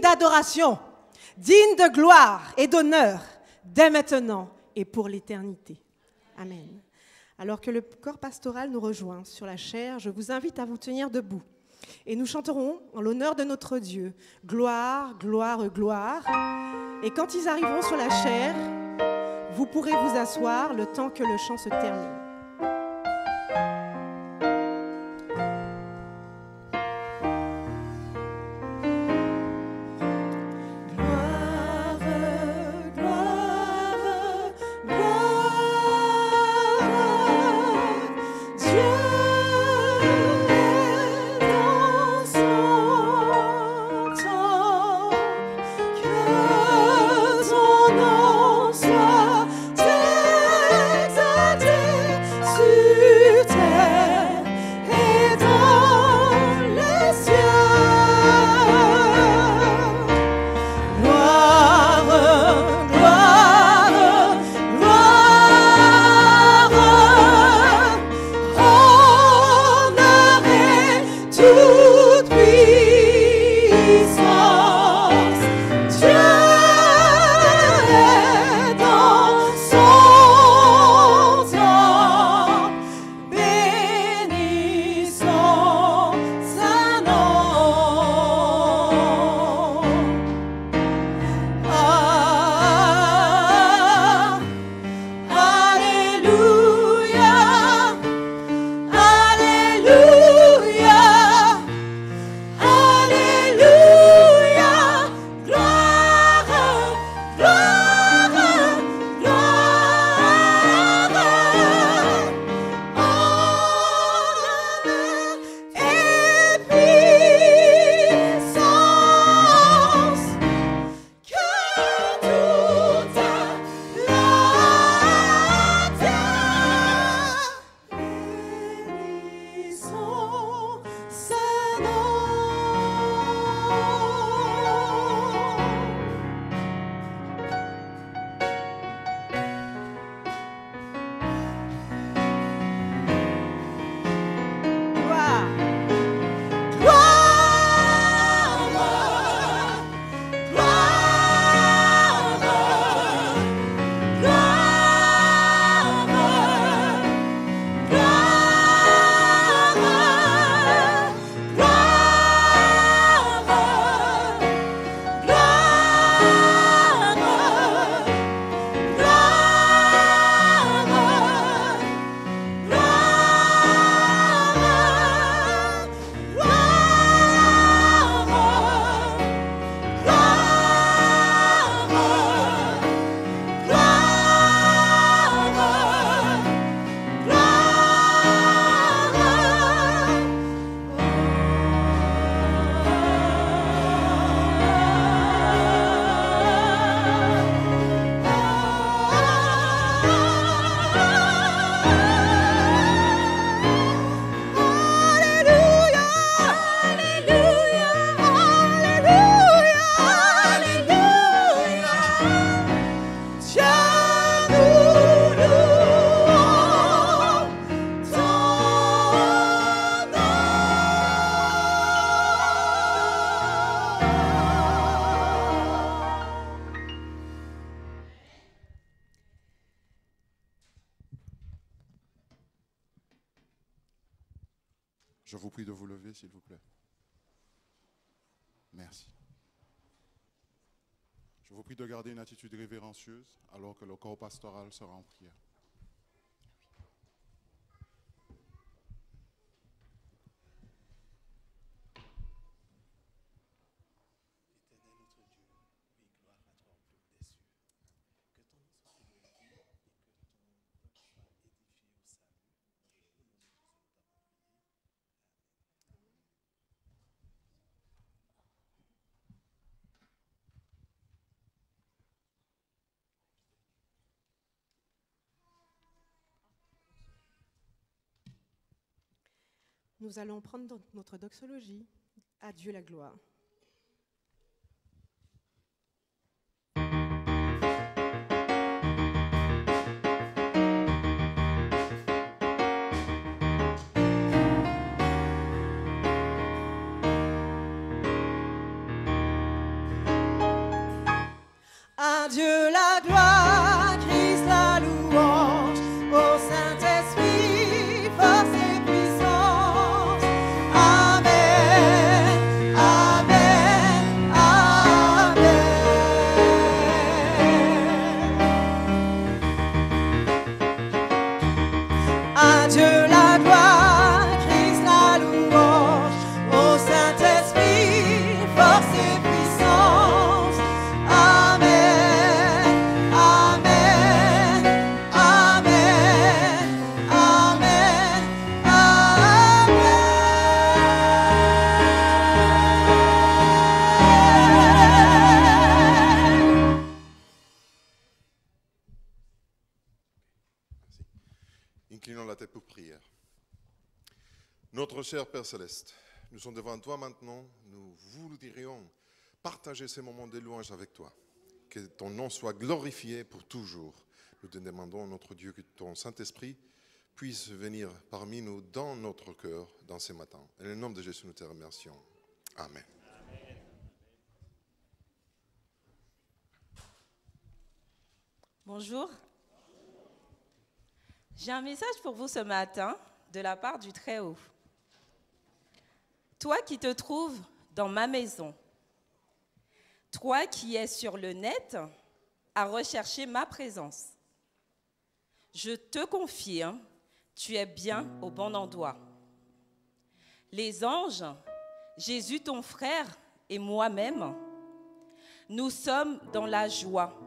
d'adoration, digne de gloire et d'honneur, dès maintenant et pour l'éternité. Amen. Alors que le corps pastoral nous rejoint sur la chaire, je vous invite à vous tenir debout. Et nous chanterons en l'honneur de notre Dieu, gloire, gloire, gloire. Et quand ils arriveront sur la chaire, vous pourrez vous asseoir le temps que le chant se termine. Je vous prie de vous lever, s'il vous plaît. Merci. Je vous prie de garder une attitude révérencieuse alors que le corps pastoral sera en prière. Nous allons prendre notre doxologie. À Dieu la gloire. À Dieu la gloire, Christ la louange, au Saint-Esprit, force et puissance. Amen, Amen, Amen, Amen, Amen. Inclinons la tête pour prière. Notre cher Père Céleste, nous sommes devant toi maintenant. Nous voudrions partager ces moments de louange avec toi. Que ton nom soit glorifié pour toujours. Nous te demandons, notre Dieu, que ton Saint-Esprit puisse venir parmi nous dans notre cœur dans ces matins. En le nom de Jésus, nous te remercions. Amen. Bonjour. J'ai un message pour vous ce matin de la part du Très-Haut. Toi qui te trouves dans ma maison, toi qui es sur le net à rechercher ma présence, je te confirme, tu es bien au bon endroit. Les anges, Jésus ton frère et moi-même, nous sommes dans la joie,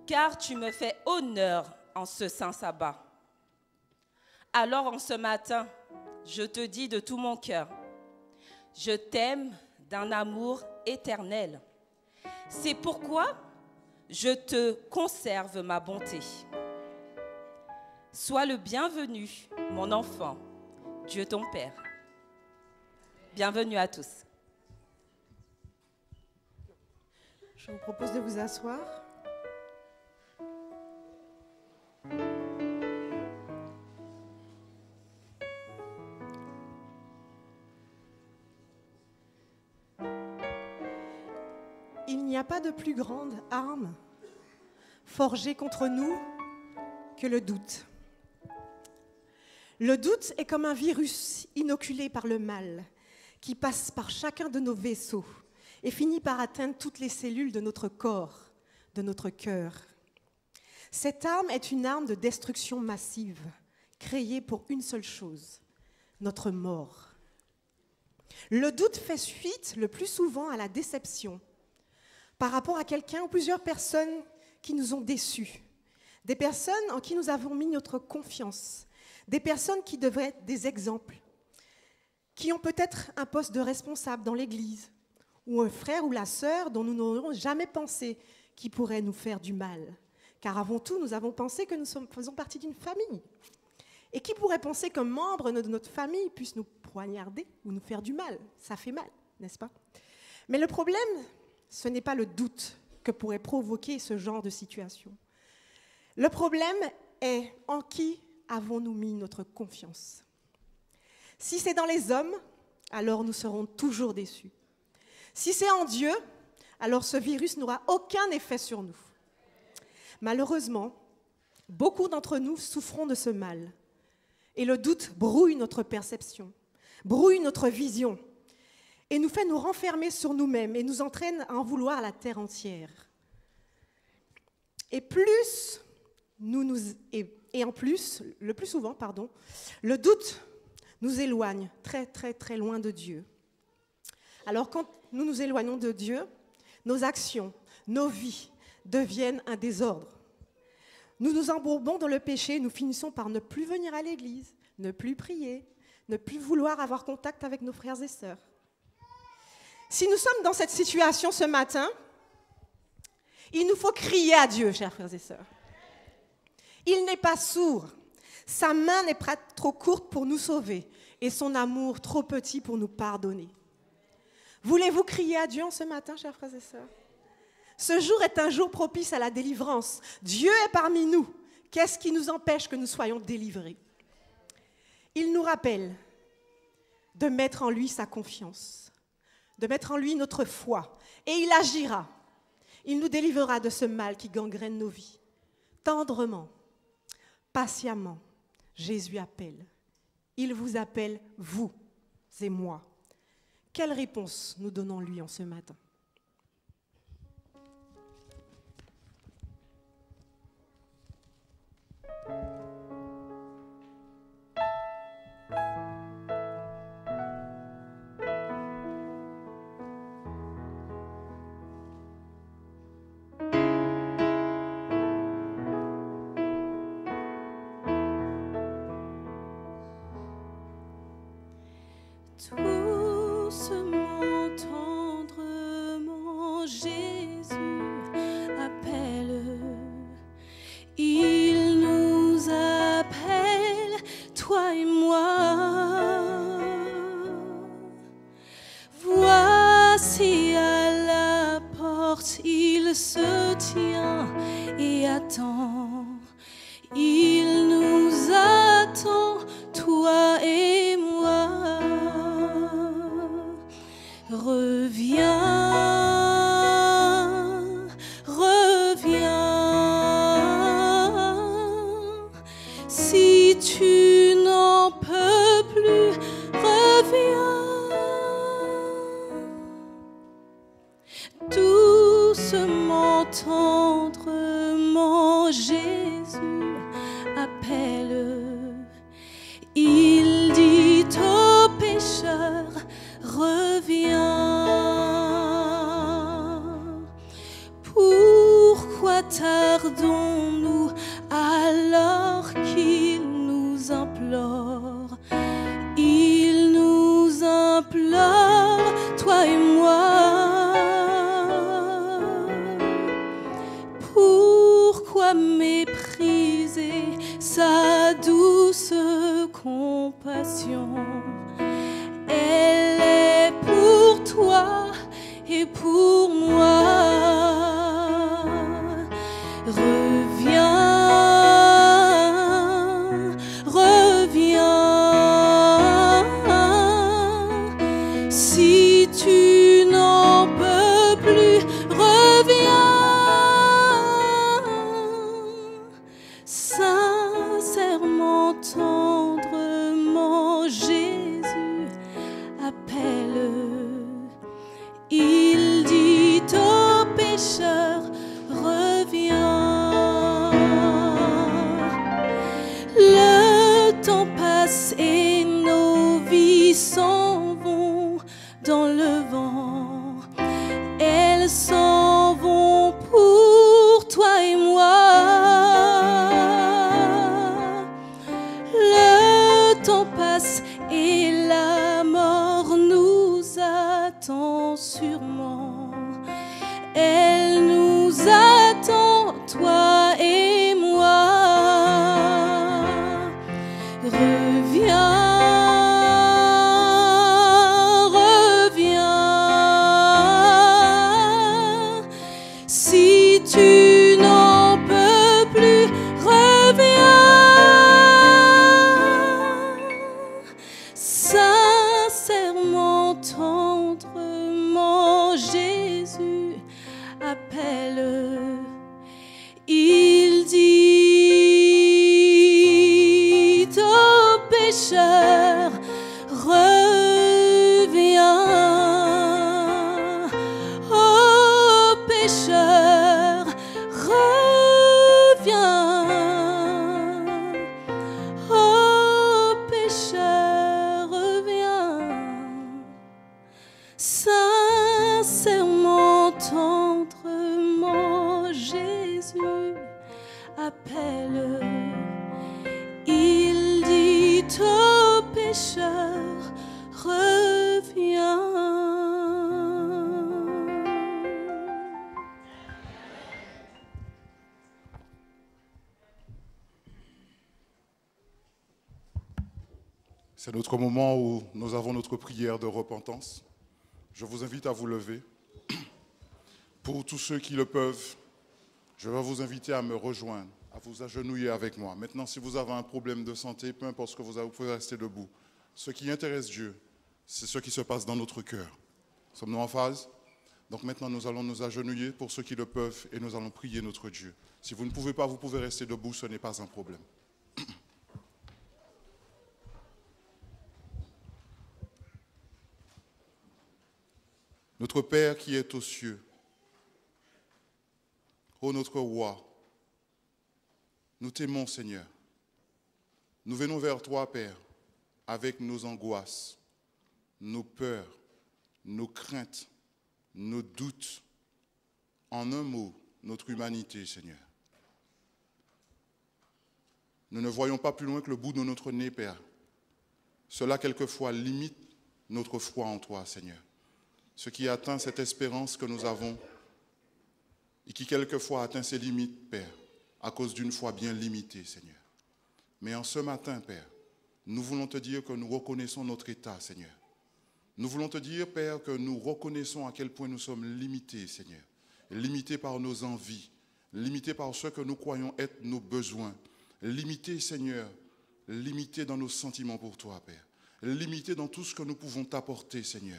car tu me fais honneur en ce saint sabbat. Alors en ce matin, je te dis de tout mon cœur, je t'aime d'un amour éternel. C'est pourquoi je te conserve ma bonté. Sois le bienvenu, mon enfant, Dieu ton Père. Bienvenue à tous. Je vous propose de vous asseoir. Il n'y a pas de plus grande arme forgée contre nous que le doute. Le doute est comme un virus inoculé par le mal qui passe par chacun de nos vaisseaux et finit par atteindre toutes les cellules de notre corps, de notre cœur. Cette arme est une arme de destruction massive, créée pour une seule chose, notre mort. Le doute fait suite le plus souvent à la déception par rapport à quelqu'un ou plusieurs personnes qui nous ont déçus, des personnes en qui nous avons mis notre confiance, des personnes qui devraient être des exemples, qui ont peut-être un poste de responsable dans l'Église, ou un frère ou la sœur dont nous n'aurions jamais pensé qui pourrait nous faire du mal. Car avant tout, nous avons pensé que nous faisons partie d'une famille. Et qui pourrait penser qu'un membre de notre famille puisse nous poignarder ou nous faire du mal? Ça fait mal, n'est-ce pas? Mais le problème, ce n'est pas le doute que pourrait provoquer ce genre de situation. Le problème est en qui avons-nous mis notre confiance? Si c'est dans les hommes, alors nous serons toujours déçus. Si c'est en Dieu, alors ce virus n'aura aucun effet sur nous. Malheureusement, beaucoup d'entre nous souffrons de ce mal. Et le doute brouille notre perception, brouille notre vision, et nous fait nous renfermer sur nous-mêmes et nous entraîne à en vouloir la terre entière. Et plus en plus, le plus souvent, le doute nous éloigne très, très, très loin de Dieu. Alors quand nous nous éloignons de Dieu, nos actions, nos vies deviennent un désordre. Nous nous embourbons dans le péché, nous finissons par ne plus venir à l'église, ne plus prier, ne plus vouloir avoir contact avec nos frères et sœurs. Si nous sommes dans cette situation ce matin, il nous faut crier à Dieu, chers frères et sœurs. Il n'est pas sourd. Sa main n'est pas trop courte pour nous sauver et son amour trop petit pour nous pardonner. Voulez-vous crier à Dieu en ce matin, chers frères et sœurs? Ce jour est un jour propice à la délivrance. Dieu est parmi nous. Qu'est-ce qui nous empêche que nous soyons délivrés? Il nous rappelle de mettre en lui sa confiance, de mettre en lui notre foi. Et il agira. Il nous délivrera de ce mal qui gangrène nos vies. Tendrement, patiemment, Jésus appelle. Il vous appelle, vous et moi. Quelle réponse nous donnons-lui en ce matin? tu n'en peux plus, reviens. Doucement, tendrement, Jésus appelle. Il dit aux pécheurs, reviens. Pourquoi tardons-nous alors qu'il nous implore? Il nous implore, toi et moi. Pourquoi mépriser sa douce compassion? Elle est pour toi et pour moi. Reviens, reviens. Si tu n'en peux plus, reviens. Sincèrement, tendrement, Jésus appelle. Il dit aux pécheurs, reviens. Le temps passe et nos vies s'en vont dans le vent. Elles s'en vont pour toi et moi. Le temps passe et la mort nous attend sûrement. Elle nous attend, toi et moi. Reviens, reviens. Si tu n'en peux plus, reviens. Sincèrement, tendrement, Jésus appelle. Il dit aux pécheurs, reviens. Aux pécheurs, reviens. Aux pécheurs, reviens. Sincèrement, tendrement, Jésus appelle. Il dit aux pécheurs, reviens. C'est notre moment où nous avons notre prière de repentance. Je vous invite à vous lever. Pour tous ceux qui le peuvent, je vais vous inviter à me rejoindre, à vous agenouiller avec moi. Maintenant, si vous avez un problème de santé, peu importe ce que vous avez, vous pouvez rester debout. Ce qui intéresse Dieu, c'est ce qui se passe dans notre cœur. Sommes-nous en phase? Donc maintenant, nous allons nous agenouiller pour ceux qui le peuvent et nous allons prier notre Dieu. Si vous ne pouvez pas, vous pouvez rester debout, ce n'est pas un problème. Notre Père qui est aux cieux, ô notre roi, nous t'aimons, Seigneur. Nous venons vers toi, Père, avec nos angoisses, nos peurs, nos craintes, nos doutes. En un mot, notre humanité, Seigneur. Nous ne voyons pas plus loin que le bout de notre nez, Père. Cela, quelquefois, limite notre foi en toi, Seigneur. Ce qui atteint cette espérance que nous avons et qui quelquefois atteint ses limites, Père, à cause d'une foi bien limitée, Seigneur. Mais en ce matin, Père, nous voulons te dire que nous reconnaissons notre état, Seigneur. Nous voulons te dire, Père, que nous reconnaissons à quel point nous sommes limités, Seigneur. Limités par nos envies, limités par ce que nous croyons être nos besoins. Limités, Seigneur, limités dans nos sentiments pour toi, Père. Limités dans tout ce que nous pouvons t'apporter, Seigneur.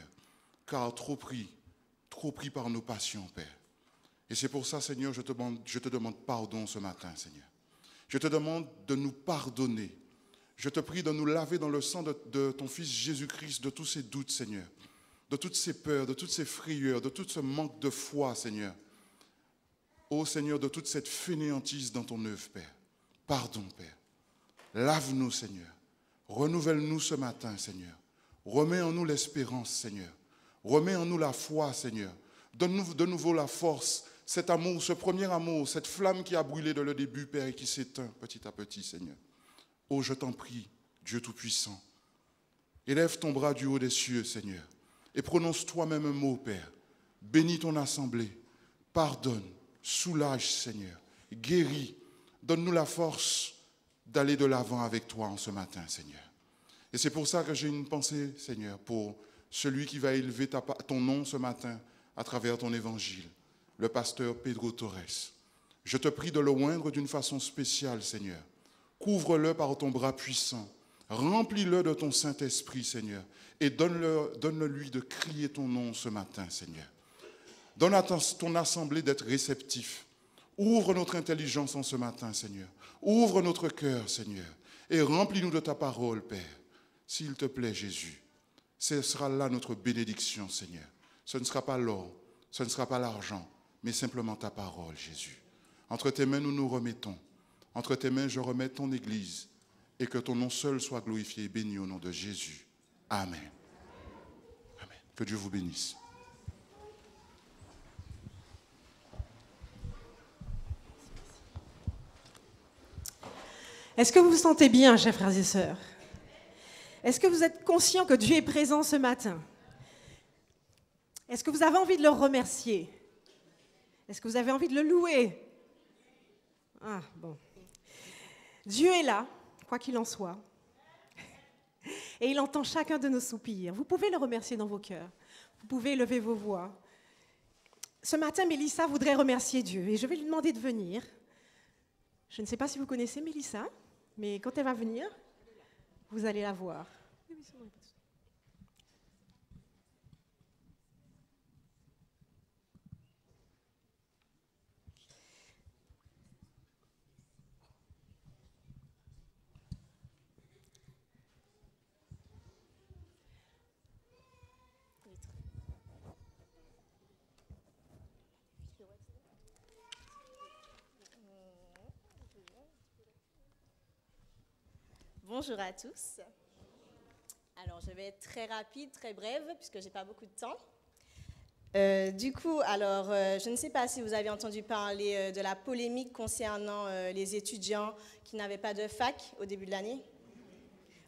Car trop pris par nos passions, Père. Et c'est pour ça, Seigneur, je te demande pardon ce matin, Seigneur. Je te demande de nous pardonner Je te prie de nous laver dans le sang de ton Fils Jésus-Christ de tous ces doutes, Seigneur, de toutes ces peurs, de toutes ces frayeurs, de tout ce manque de foi, Seigneur. Ô Seigneur, de toute cette fainéantise dans ton œuvre, Père. Pardon, Père. Lave-nous, Seigneur. Renouvelle-nous ce matin, Seigneur. Remets en nous l'espérance, Seigneur. Remets en nous la foi, Seigneur. Donne-nous de nouveau la force, cet amour, ce premier amour, cette flamme qui a brûlé dès le début, Père, et qui s'éteint petit à petit, Seigneur. Oh, je t'en prie, Dieu Tout-Puissant. Élève ton bras du haut des cieux, Seigneur, et prononce toi-même un mot, Père. Bénis ton assemblée. Pardonne, soulage, Seigneur. Guéris. Donne-nous la force d'aller de l'avant avec toi en ce matin, Seigneur. Et c'est pour ça que j'ai une pensée, Seigneur, pour celui qui va élever ton nom ce matin à travers ton évangile, le pasteur Pedro Torres. Je te prie de le oindre d'une façon spéciale, Seigneur. Couvre-le par ton bras puissant. Remplis-le de ton Saint-Esprit, Seigneur, et donne-le-lui de crier ton nom ce matin, Seigneur. Donne à ton assemblée d'être réceptif. Ouvre notre intelligence en ce matin, Seigneur. Ouvre notre cœur, Seigneur, et remplis-nous de ta parole, Père. S'il te plaît, Jésus, ce sera là notre bénédiction, Seigneur. Ce ne sera pas l'or, ce ne sera pas l'argent, mais simplement ta parole, Jésus. Entre tes mains, nous nous remettons. Entre tes mains, je remets ton Église, et que ton nom seul soit glorifié et béni au nom de Jésus. Amen. Amen. Que Dieu vous bénisse. Est-ce que vous vous sentez bien, chers frères et sœurs? Est-ce que vous êtes conscients que Dieu est présent ce matin? Est-ce que vous avez envie de le remercier? Est-ce que vous avez envie de le louer? Ah, bon. Dieu est là, quoi qu'il en soit. Et il entend chacun de nos soupirs. Vous pouvez le remercier dans vos cœurs. Vous pouvez lever vos voix. Ce matin, Mélissa voudrait remercier Dieu. Et je vais lui demander de venir. Je ne sais pas si vous connaissez Mélissa, mais quand elle va venir, vous allez la voir. Bonjour à tous. Alors, je vais être très rapide, très brève, puisque je n'ai pas beaucoup de temps. Je ne sais pas si vous avez entendu parler de la polémique concernant les étudiants qui n'avaient pas de fac au début de l'année.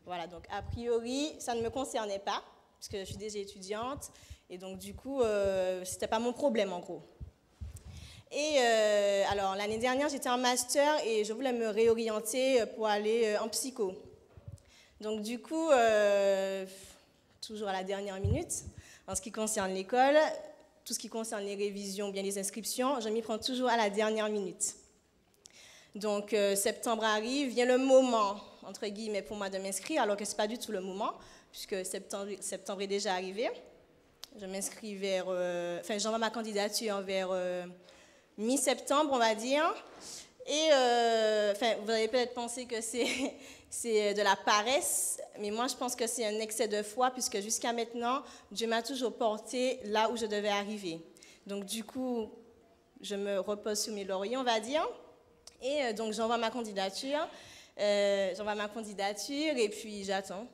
Voilà, donc a priori, ça ne me concernait pas, puisque je suis déjà étudiante, et donc du coup, ce n'était pas mon problème en gros. Et alors, l'année dernière, j'étais en master et je voulais me réorienter pour aller en psycho. Donc du coup, toujours à la dernière minute, en ce qui concerne l'école, tout ce qui concerne les révisions, bien les inscriptions, je m'y prends toujours à la dernière minute. Donc septembre arrive, vient le moment, entre guillemets, pour moi de m'inscrire, alors que ce n'est pas du tout le moment, puisque septembre est déjà arrivé. Je m'inscris j'envoie ma candidature vers mi-septembre, on va dire. Et vous allez peut-être penser que c'est de la paresse, mais moi je pense que c'est un excès de foi, puisque jusqu'à maintenant, Dieu m'a toujours porté là où je devais arriver. Donc du coup, je me repose sur mes lauriers, on va dire, et donc j'envoie ma candidature, et puis j'attends.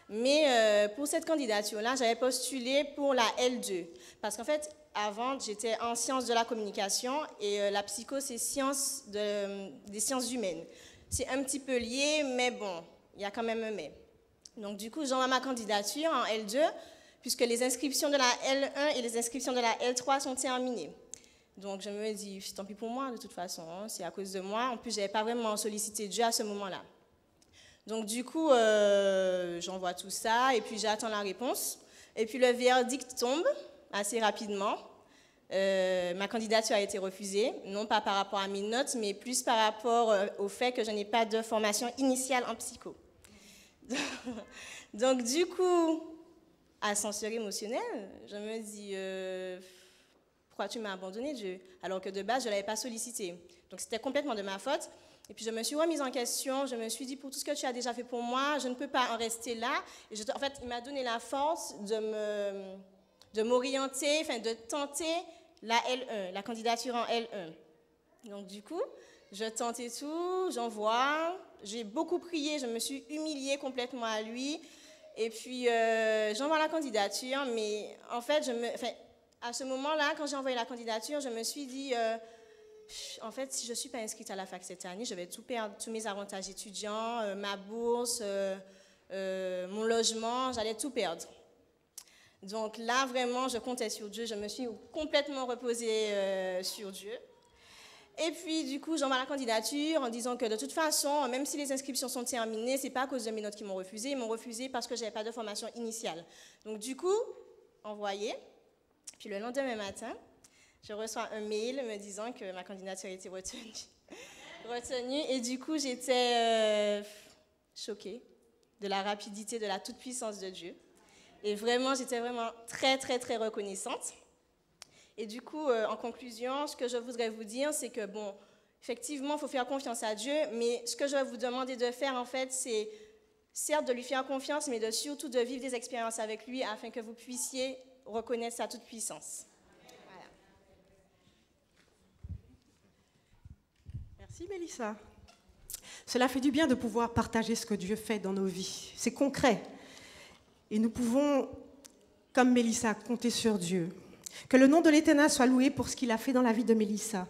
Mais pour cette candidature-là, j'avais postulé pour la L2, parce qu'en fait, avant, j'étais en sciences de la communication et la psycho, c'est des sciences humaines. C'est un petit peu lié, mais bon, il y a quand même un mais. Donc du coup, j'envoie ma candidature en L2, puisque les inscriptions de la L1 et les inscriptions de la L3 sont terminées. Donc je me dis, tant pis pour moi, de toute façon, hein, c'est à cause de moi. En plus, je n'avais pas vraiment sollicité Dieu à ce moment-là. Donc du coup, j'envoie tout ça et puis j'attends la réponse. Et puis le verdict tombe assez rapidement. Ma candidature a été refusée, non pas par rapport à mes notes, mais plus par rapport au fait que je n'ai pas de formation initiale en psycho. Donc du coup, ascenseur émotionnel, je me dis, pourquoi tu m'as abandonné, Dieu, alors que de base, je ne l'avais pas sollicité. Donc c'était complètement de ma faute. Et puis je me suis remise en question, je me suis dit, pour tout ce que tu as déjà fait pour moi, je ne peux pas en rester là. Et en fait, il m'a donné la force de m'orienter, enfin de tenter la L1, la candidature en L1. Donc du coup, je tentais tout, j'envoie, j'ai beaucoup prié, je me suis humiliée complètement à lui. Et puis j'envoie la candidature, mais en fait, à ce moment-là, quand j'ai envoyé la candidature, je me suis dit, en fait, si je ne suis pas inscrite à la fac cette année, je vais tout perdre, tous mes avantages étudiants, ma bourse, mon logement, j'allais tout perdre. Donc là, vraiment, je comptais sur Dieu, je me suis complètement reposée sur Dieu. Et puis, du coup, j'envoie la candidature en disant que de toute façon, même si les inscriptions sont terminées, ce n'est pas à cause de mes notes qu'ils m'ont refusé. Ils m'ont refusé parce que je n'avais pas de formation initiale. Donc, du coup, envoyé. Puis le lendemain matin, je reçois un mail me disant que ma candidature était retenue. Et du coup, j'étais choquée de la rapidité, de la toute-puissance de Dieu. Et vraiment, j'étais vraiment très, très, très reconnaissante. Et du coup, en conclusion, ce que je voudrais vous dire, c'est que, bon, effectivement, il faut faire confiance à Dieu, mais ce que je vais vous demander de faire, en fait, c'est certes de lui faire confiance, mais surtout de vivre des expériences avec lui afin que vous puissiez reconnaître sa toute-puissance. Voilà. Merci Mélissa. Cela fait du bien de pouvoir partager ce que Dieu fait dans nos vies. C'est concret. Et nous pouvons, comme Mélissa, compter sur Dieu. Que le nom de l'Éternel soit loué pour ce qu'il a fait dans la vie de Mélissa.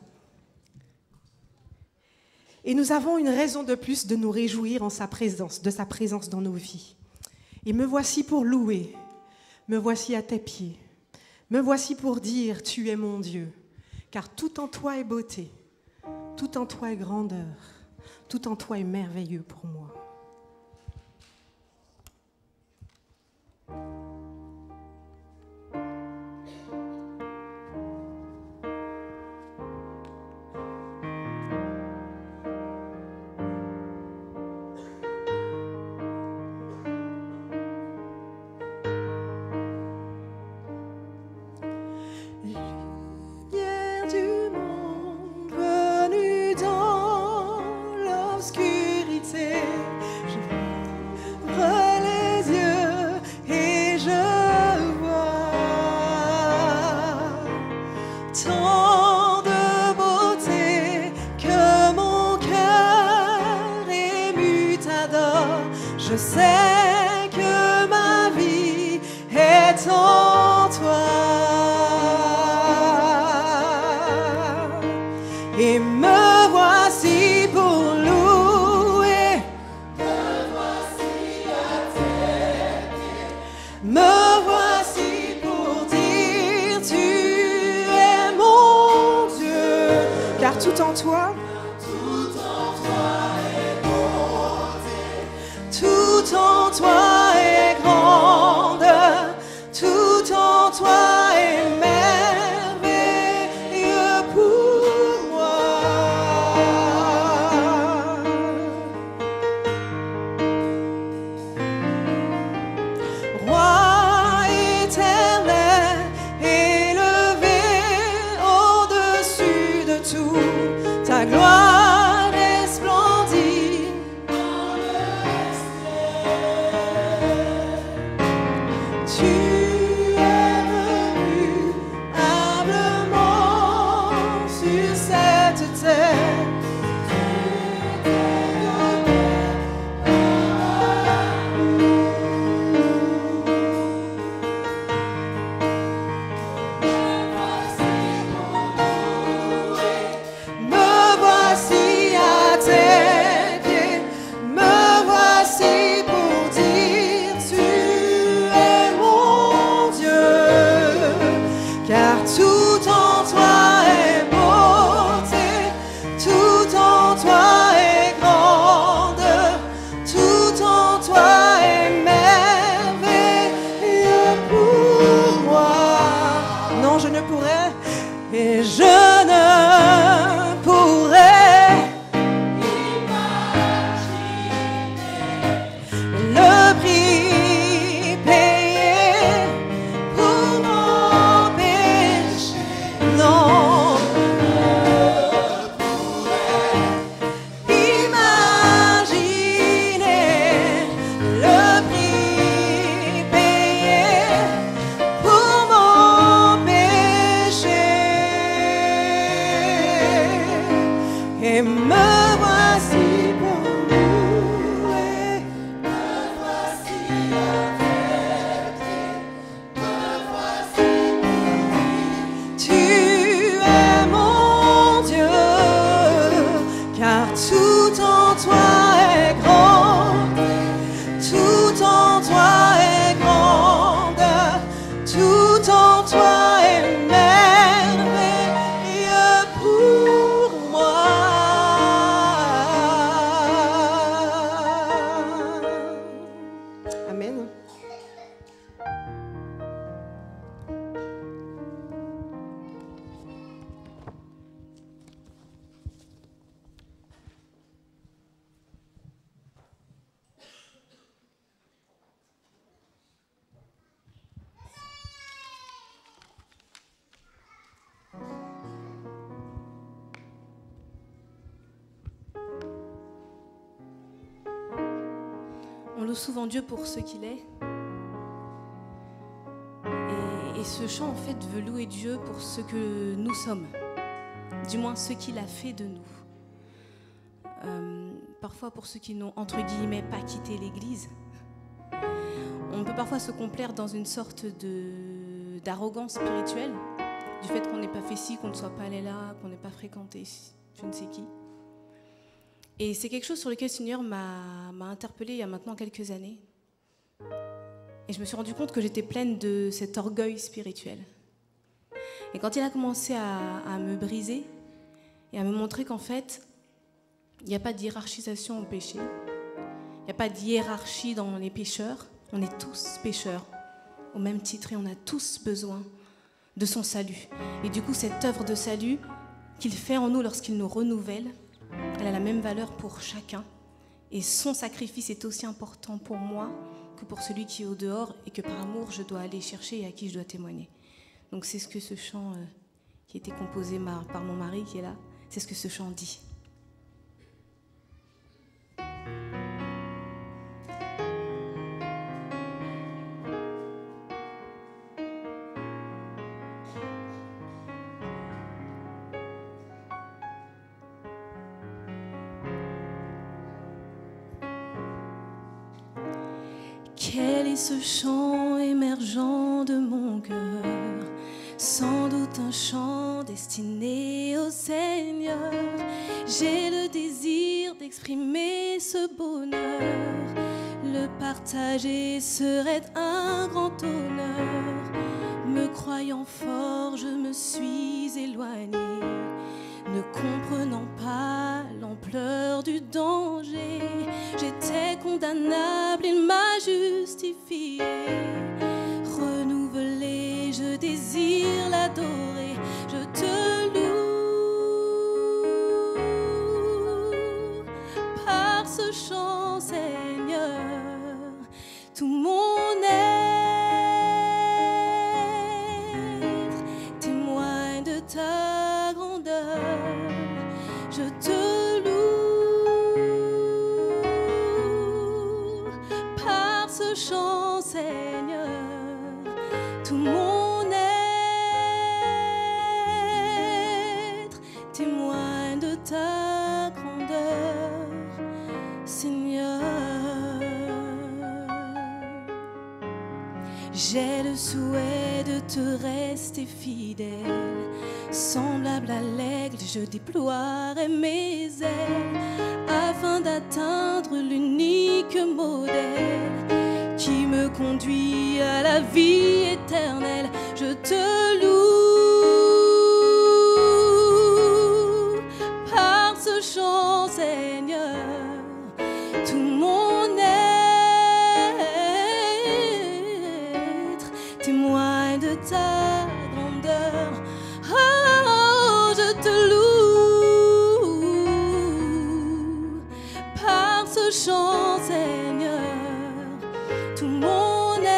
Et nous avons une raison de plus de nous réjouir en sa présence, de sa présence dans nos vies. Et me voici pour louer, me voici à tes pieds, me voici pour dire, tu es mon Dieu, car tout en toi est beauté, tout en toi est grandeur, tout en toi est merveilleux pour moi. Je sais que ma vie est en toi et me voici pour louer, me voici à tes pieds, me voici pour dire tu es mon Dieu, car tout en toi tout en toi est grande, tout en toi est merveilleux pour moi. Roi éternel, élevé au-dessus de tout, ta gloire resplendit. on loue souvent Dieu pour ce qu'il est. Et ce chant, en fait, veut louer Dieu pour ce que nous sommes. Du moins, ce qu'il a fait de nous. Parfois, pour ceux qui n'ont, entre guillemets, pas quitté l'Église, on peut parfois se complaire dans une sorte d'arrogance spirituelle, du fait qu'on n'ait pas fait ci, qu'on ne soit pas allé là, qu'on n'ait pas fréquenté je ne sais qui. Et c'est quelque chose sur lequel le Seigneur m'a interpellée il y a maintenant quelques années. Et je me suis rendu compte que j'étais pleine de cet orgueil spirituel. Et quand il a commencé à me briser et à me montrer qu'en fait, il n'y a pas de hiérarchisation au péché, il n'y a pas de hiérarchie dans les pécheurs, on est tous pécheurs au même titre et on a tous besoin de son salut. Et du coup, cette œuvre de salut qu'il fait en nous lorsqu'il nous renouvelle, elle a la même valeur pour chacun. Et son sacrifice est aussi important pour moi que pour celui qui est au dehors et que par amour, je dois aller chercher et à qui je dois témoigner. Donc c'est ce que ce chant qui a été composé par mon mari qui est là, c'est ce que ce chant dit. Quel est ce chant émergent de mon cœur? Sans doute un chant destiné au Seigneur. J'ai le désir d'exprimer ce bonheur. Le partager serait un grand honneur. Me croyant fort, je me suis éloignée, ne comprenant pas l'ampleur du danger. J'étais condamnable, il m'a justifié. Renouvelé, je désire l'adorer. Je te loue par ce chant, Seigneur. Tout mon être témoigne de ta grandeur. Je te loue par ce chant, Seigneur. Tout mon être témoigne de ta grandeur, Seigneur. J'ai le souhait de te rester fidèle. Semblable à l'aigle, je déploierai mes ailes afin d'atteindre l'unique modèle qui me conduit à la vie éternelle. Je te loue par ce chant, Seigneur. Tout mon être témoigne de ta grandeur. Oh, je te loue par ce chant, Seigneur. Tout mon être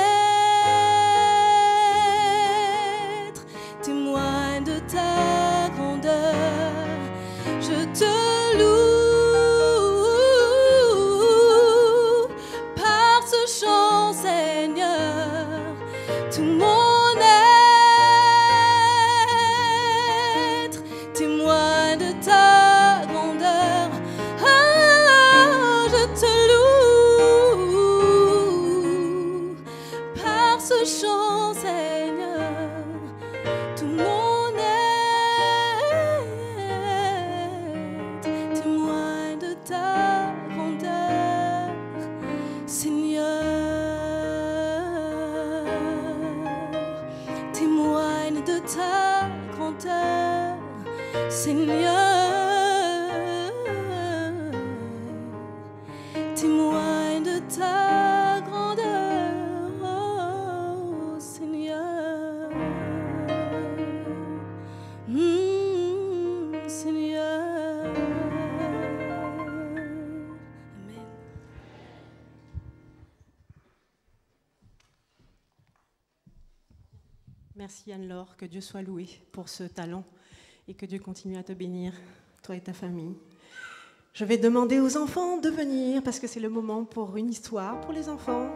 témoigne de ta grandeur. Je te loue par ce chant, Seigneur. Tout mon être témoigne de ta grandeur. Ah, je te loue par ce chant, Seigneur. Tout mon être témoigne de ta grandeur, Seigneur. Témoigne de ta grandeur, Seigneur. Témoigne de ta grandeur, oh, Seigneur. Seigneur. Amen. Merci Anne-Laure, que Dieu soit loué pour ce talent et que Dieu continue à te bénir, toi et ta famille. Je vais demander aux enfants de venir parce que c'est le moment pour une histoire pour les enfants.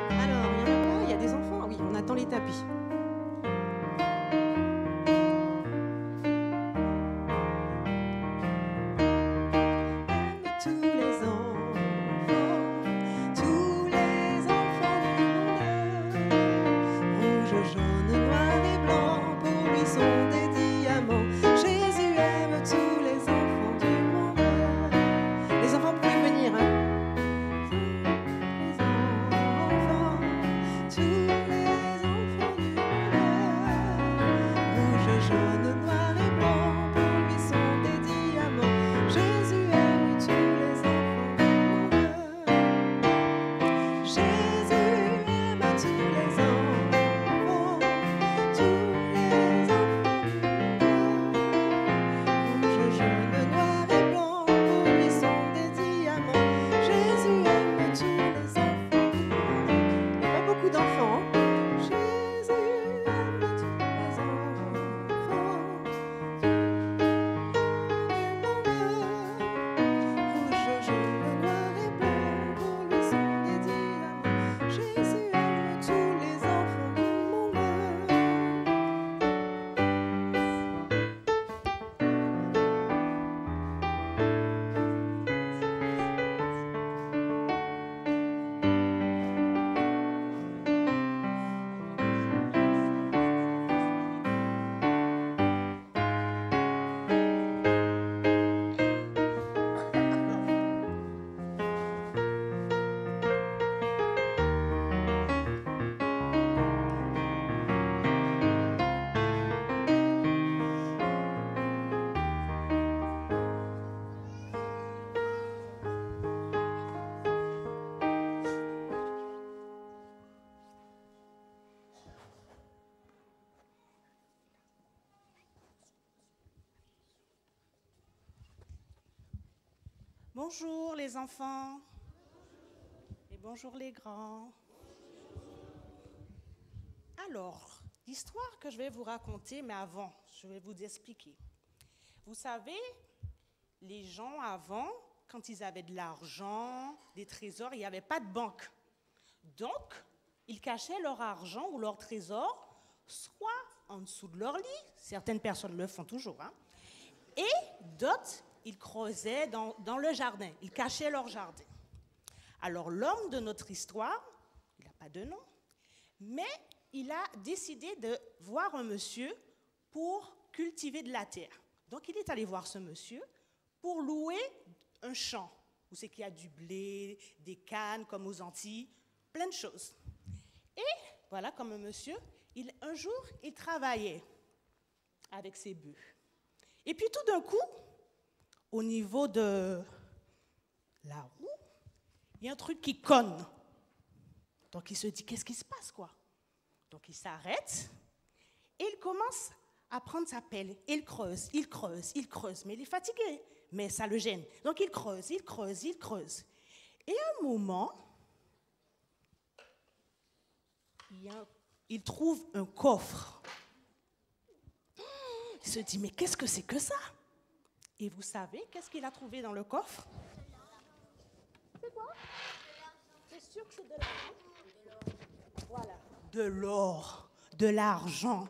Alors, il y en a pas, il y a des enfants. Ah oui, on attend les tapis. Tous les enfants du monde, rouge, jaune, noir et blanc, pour lui sont des diamants. Jésus aime tous les enfants du monde. Les enfants, vous pouvez venir, hein? Tous les enfants du monde, rouge, jaune, noir et blanc, pour lui sont des diamants. Jésus aime tous les enfants du monde. Jésus aime tous les enfants, tous les enfants du monde. Rouge, jaune, noir et blanc, pour lui sont des diamants. Jésus aime tous les enfants du monde. Il n'y a pas beaucoup d'enfants. Jésus aime tous les enfants du monde. Rouge, jaune, noir et blanc, pour lui sont des diamants. Jésus aime tous les enfants du monde. Bonjour les enfants et bonjour les grands. Alors, l'histoire que je vais vous raconter, mais avant, je vais vous expliquer. Vous savez, les gens avant, quand ils avaient de l'argent, des trésors, il n'y avait pas de banque. Donc, ils cachaient leur argent ou leur trésor, soit en dessous de leur lit, certaines personnes le font toujours, hein, et d'autres, ils creusaient dans le jardin, ils cachaient leur jardin. Alors l'homme de notre histoire, il n'a pas de nom, mais il a décidé de voir un monsieur pour cultiver de la terre. Donc il est allé voir ce monsieur pour louer un champ, où c'est qu'il y a du blé, des cannes comme aux Antilles, plein de choses. Et voilà, comme un monsieur, un jour, il travaillait avec ses bœufs. Et puis tout d'un coup, au niveau de la roue, il y a un truc qui conne. Donc il se dit, qu'est-ce qui se passe, quoi? Donc il s'arrête et il commence à prendre sa pelle. Il creuse, il creuse, il creuse. Mais il est fatigué, mais ça le gêne. Donc il creuse, il creuse, il creuse. Et à un moment, il trouve un coffre. Il se dit, mais qu'est-ce que c'est que ça? Et vous savez, qu'est-ce qu'il a trouvé dans le coffre? C'est quoi? C'est sûr que c'est de l'argent? Voilà. De l'or, de l'argent.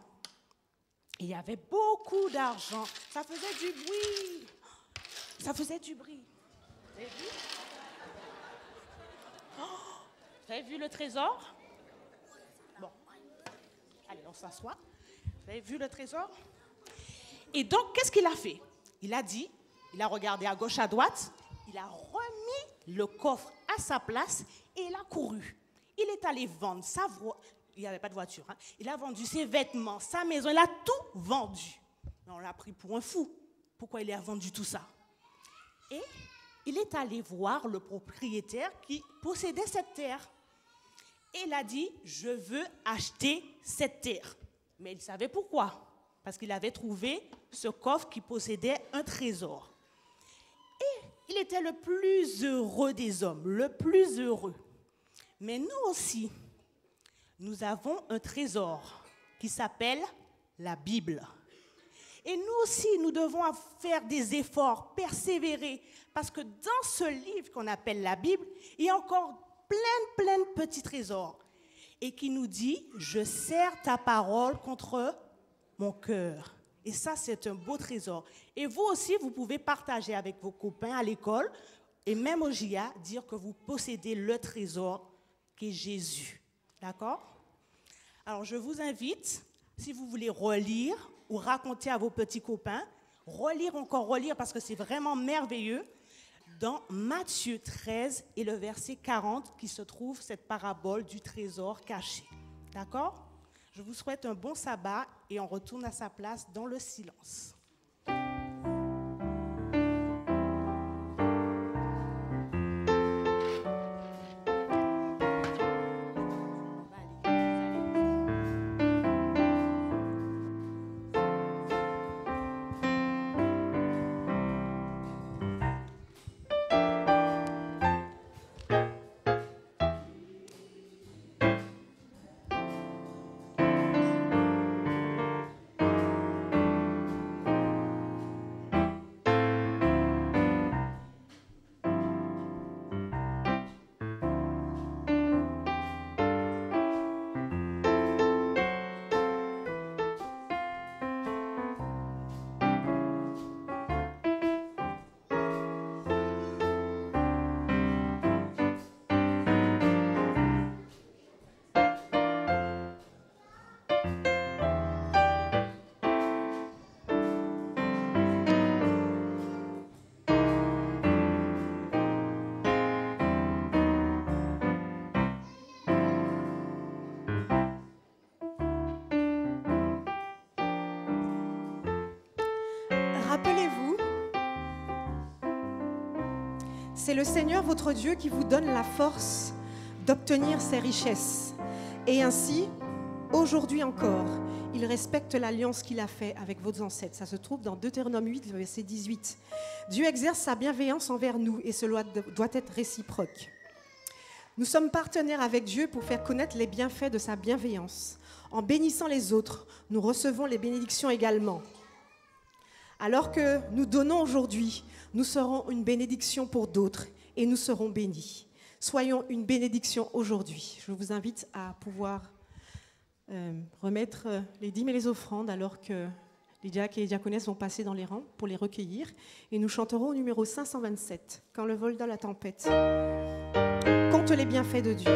Il y avait beaucoup d'argent. Ça faisait du bruit. Ça faisait du bruit. Vous avez vu? Oh, vous avez vu le trésor? Bon. Allez, on s'assoit. Vous avez vu le trésor? Et donc, qu'est-ce qu'il a fait? Il a dit, il a regardé à gauche, à droite, il a remis le coffre à sa place et il a couru. Il est allé vendre sa voiture. Il n'y avait pas de voiture, hein. Il a vendu ses vêtements, sa maison, il a tout vendu. Mais on l'a pris pour un fou. Pourquoi il a vendu tout ça? Et il est allé voir le propriétaire qui possédait cette terre. Et il a dit, je veux acheter cette terre. Mais il savait pourquoi. Parce qu'il avait trouvé ce coffre qui possédait un trésor. Et il était le plus heureux des hommes, le plus heureux. Mais nous aussi, nous avons un trésor qui s'appelle la Bible. Et nous aussi, nous devons faire des efforts, persévérer, parce que dans ce livre qu'on appelle la Bible, il y a encore plein de petits trésors. Et qui nous dit, je serre ta parole contre mon cœur. Et ça, c'est un beau trésor. Et vous aussi, vous pouvez partager avec vos copains à l'école, et même au JA, dire que vous possédez le trésor qui est Jésus. D'accord? Alors, je vous invite, si vous voulez relire ou raconter à vos petits copains, relire, parce que c'est vraiment merveilleux, dans Matthieu 13 et le verset 40, qui se trouve cette parabole du trésor caché. D'accord? Je vous souhaite un bon sabbat et on retourne à sa place dans le silence. Rappelez-vous, c'est le Seigneur votre Dieu qui vous donne la force d'obtenir ces richesses. Et ainsi, aujourd'hui encore, il respecte l'alliance qu'il a faite avec vos ancêtres. Ça se trouve dans Deutéronome 8, verset 18. Dieu exerce sa bienveillance envers nous et cela doit être réciproque. Nous sommes partenaires avec Dieu pour faire connaître les bienfaits de sa bienveillance. En bénissant les autres, nous recevons les bénédictions également. Alors que nous donnons aujourd'hui, nous serons une bénédiction pour d'autres et nous serons bénis. Soyons une bénédiction aujourd'hui. Je vous invite à pouvoir remettre les dîmes et les offrandes alors que les diacres et les diaconesses vont passer dans les rangs pour les recueillir. Et nous chanterons au numéro 527, « Quand le vol dans la tempête ». Compte les bienfaits de Dieu.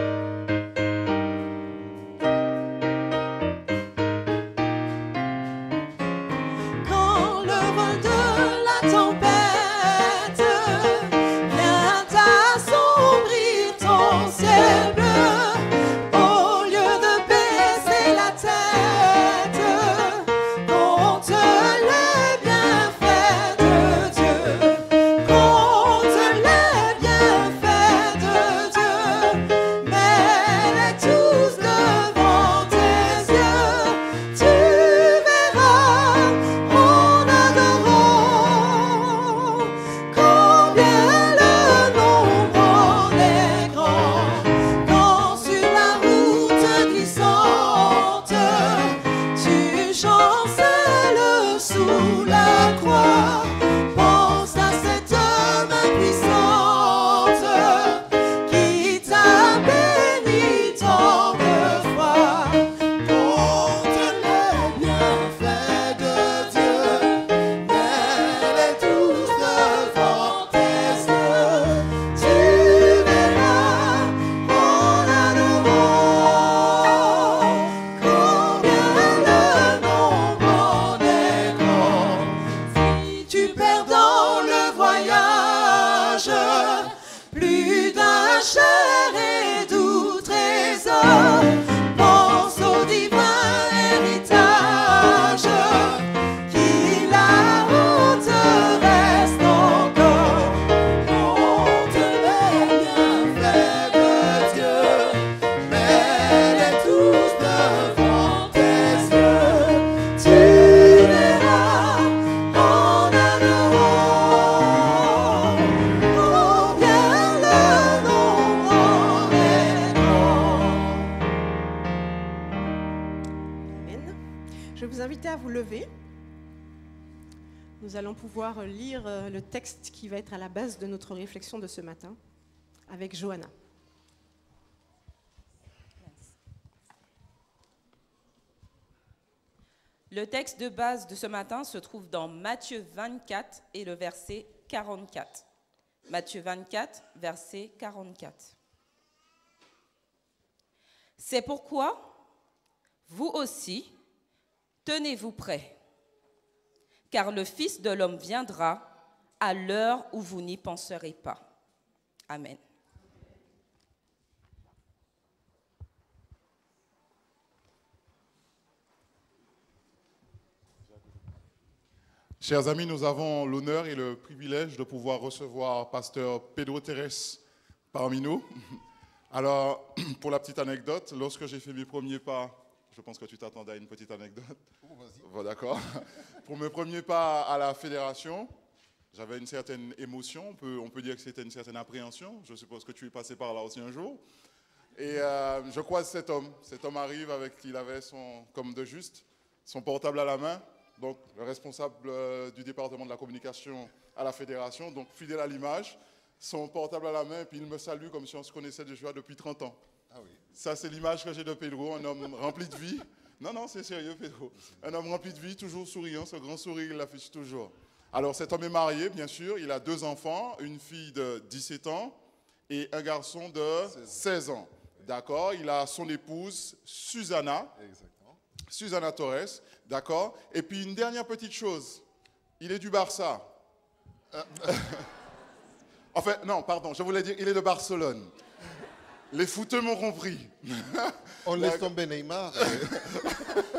lever. Nous allons pouvoir lire le texte qui va être à la base de notre réflexion de ce matin avec Johanna. Le texte de base de ce matin se trouve dans Matthieu 24 et le verset 44. Matthieu 24, verset 44. C'est pourquoi, vous aussi, tenez-vous prêts, car le Fils de l'homme viendra à l'heure où vous n'y penserez pas. Amen. Chers amis, nous avons l'honneur et le privilège de pouvoir recevoir Pasteur Pedro Terres parmi nous. Alors, pour la petite anecdote, lorsque j'ai fait mes premiers pas, je pense que tu t'attendais à une petite anecdote. Oh, vas-y. Bon, d'accord. Pour mes premiers pas à la fédération, j'avais une certaine émotion, on peut dire que c'était une certaine appréhension. Je suppose que tu es passé par là aussi un jour. Et je croise cet homme. Cet homme arrive avec, il avait comme de juste, son portable à la main. Donc, le responsable du département de la communication à la fédération, donc fidèle à l'image, son portable à la main, et puis il me salue comme si on se connaissait déjà depuis 30 ans. Ah oui. Ça, c'est l'image que j'ai de Pedro, un homme rempli de vie. Non, c'est sérieux, Pedro. Un homme rempli de vie, toujours souriant, ce grand sourire, il l'affiche toujours. Alors, cet homme est marié, bien sûr, il a 2 enfants, une fille de 17 ans et un garçon de 16 ans. D'accord? Il a son épouse, Susanna. Exactement. Susanna Torres, d'accord? Et puis une dernière petite chose, il est du Barça. Enfin, non, pardon, je voulais dire, il est de Barcelone. Les footeux m'ont compris. On laisse tomber Neymar.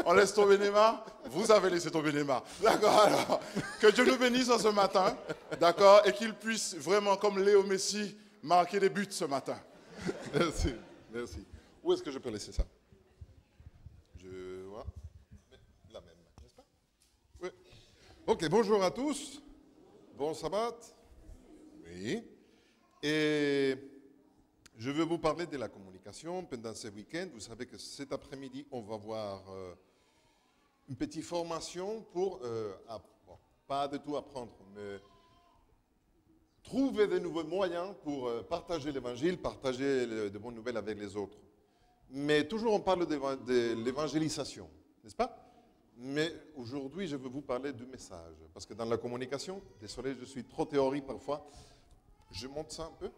On laisse tomber Neymar? Vous avez laissé tomber Neymar. D'accord, alors, que Dieu nous bénisse en ce matin, d'accord? Et qu'il puisse vraiment, comme Léo Messi, marquer des buts ce matin. Merci, merci. Où est-ce que je peux laisser ça? Je vois. La même, n'est-ce pas? Oui. Ok, bonjour à tous. Bon sabbat. Oui. Et je veux vous parler de la communication pendant ce week-end. Vous savez que cet après-midi, on va voir une petite formation pour, pas de tout apprendre, mais trouver de nouveaux moyens pour partager l'évangile, partager de bonnes nouvelles avec les autres. Mais toujours on parle de l'évangélisation, n'est-ce pas? Mais aujourd'hui, je veux vous parler du message. Parce que dans la communication, désolé, je suis trop théorique parfois. Je monte ça un peu.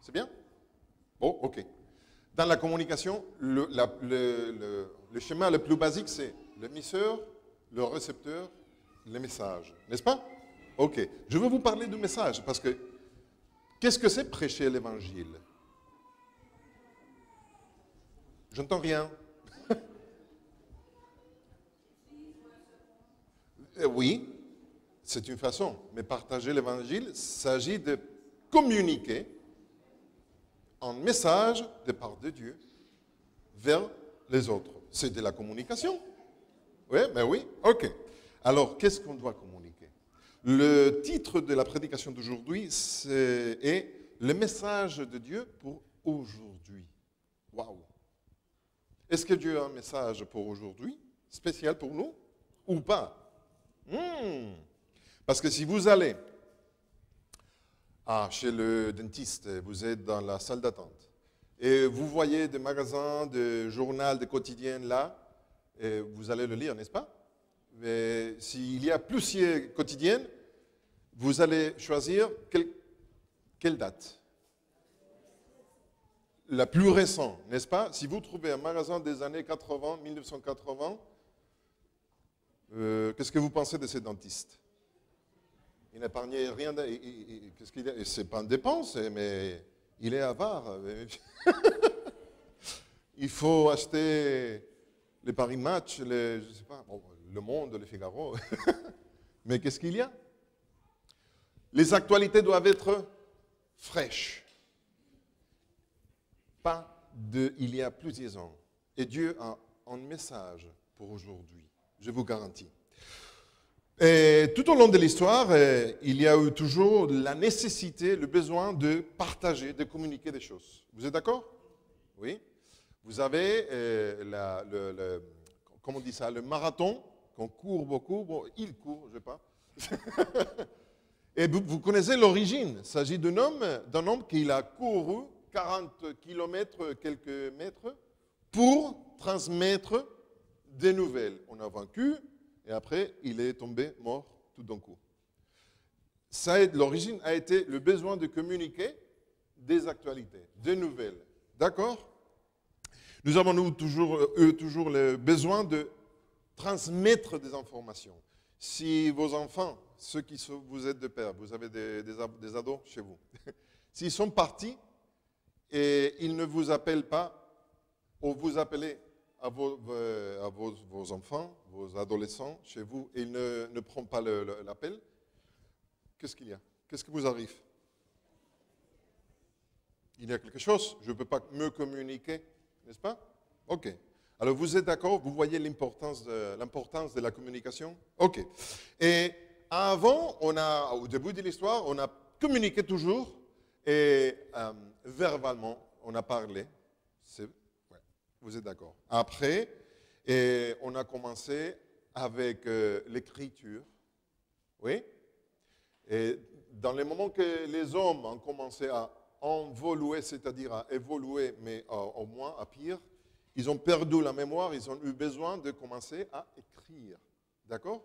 C'est bien? Bon, ok. Dans la communication, le schéma le plus basique, c'est l'émisseur, le récepteur, le message. N'est-ce pas? Ok. Je veux vous parler du message parce que qu'est-ce que c'est prêcher l'évangile? J'entends rien. Oui, c'est une façon. Mais partager l'évangile, il s'agit de communiquer un message de part de Dieu vers les autres. C'est de la communication. Oui, ben oui, ok. Alors, qu'est-ce qu'on doit communiquer? Le titre de la prédication d'aujourd'hui est « Le message de Dieu pour aujourd'hui ». Waouh! Est-ce que Dieu a un message pour aujourd'hui, spécial pour nous, ou pas? Parce que si vous allez chez le dentiste, vous êtes dans la salle d'attente, et vous voyez des magasins, des journaux, des quotidiens là, et vous allez le lire, n'est-ce pas? Mais s'il y a plusieurs quotidiennes, vous allez choisir quelle date? La plus récente, n'est-ce pas? Si vous trouvez un magasin des années 80, 1980, qu'est-ce que vous pensez de ces dentistes? Il n'épargnait rien. Qu'est-ce qu'il a? C'est pas une dépense, mais il est avare. Il faut acheter les paris match, je sais pas, Le Monde, le Figaro. Mais qu'est-ce qu'il y a? Les actualités doivent être fraîches. Pas il y a plusieurs ans. Et Dieu a un message pour aujourd'hui, je vous garantis. Et tout au long de l'histoire, il y a eu toujours la nécessité, le besoin de partager, de communiquer des choses. Vous êtes d'accord? Oui. Vous avez, comment on dit ça, le marathon qu'on court beaucoup. Bon, il court, je sais pas. Et vous connaissez l'origine. Il s'agit d'un homme qui a couru 40 kilomètres, quelques mètres, pour transmettre des nouvelles. On a vaincu, et après, il est tombé mort tout d'un coup. L'origine a été le besoin de communiquer des actualités, des nouvelles. D'accord? Nous avons eu toujours le besoin de transmettre des informations. Si vos enfants, ceux qui vous êtes de père, vous avez des ados chez vous, s'ils sont partis et ils ne vous appellent pas, ou vous appelez à vos enfants, vos adolescents chez vous, et ils ne prennent pas l'appel, qu'est-ce qu'il y a? Qu'est-ce qui vous arrive? Il y a quelque chose, je ne peux pas me communiquer, n'est-ce pas? Ok. Alors vous êtes d'accord? Vous voyez l'importance de la communication? Ok. Et avant, au début de l'histoire, on a communiqué toujours et verbalement, on a parlé. Ouais, vous êtes d'accord? Après, on a commencé avec l'écriture. Oui? Et dans les moments que les hommes ont commencé à évoluer, c'est-à-dire à évoluer, mais au moins à pire, ils ont perdu la mémoire, ils ont eu besoin de commencer à écrire. D'accord?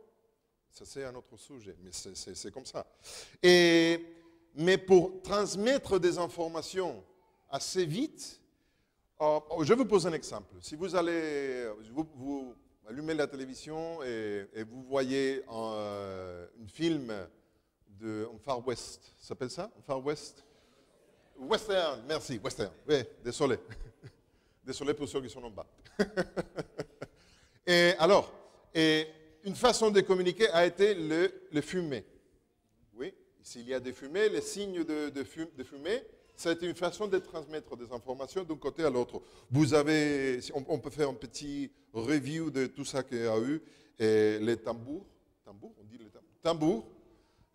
Ça, c'est un autre sujet, mais c'est comme ça. Mais pour transmettre des informations assez vite, je vous pose un exemple. Si vous allumez la télévision et vous voyez un film un Far West, ça s'appelle ça? Un Far West? Western, merci, western. Oui, désolé. Désolé pour ceux qui sont en bas. Et une façon de communiquer a été le fumer. Oui, s'il y a des fumées, les signes de fumée, ça a été une façon de transmettre des informations d'un côté à l'autre. On peut faire un petit review de tout ça qu'il y a eu. Et les tambours, on dit les tambours.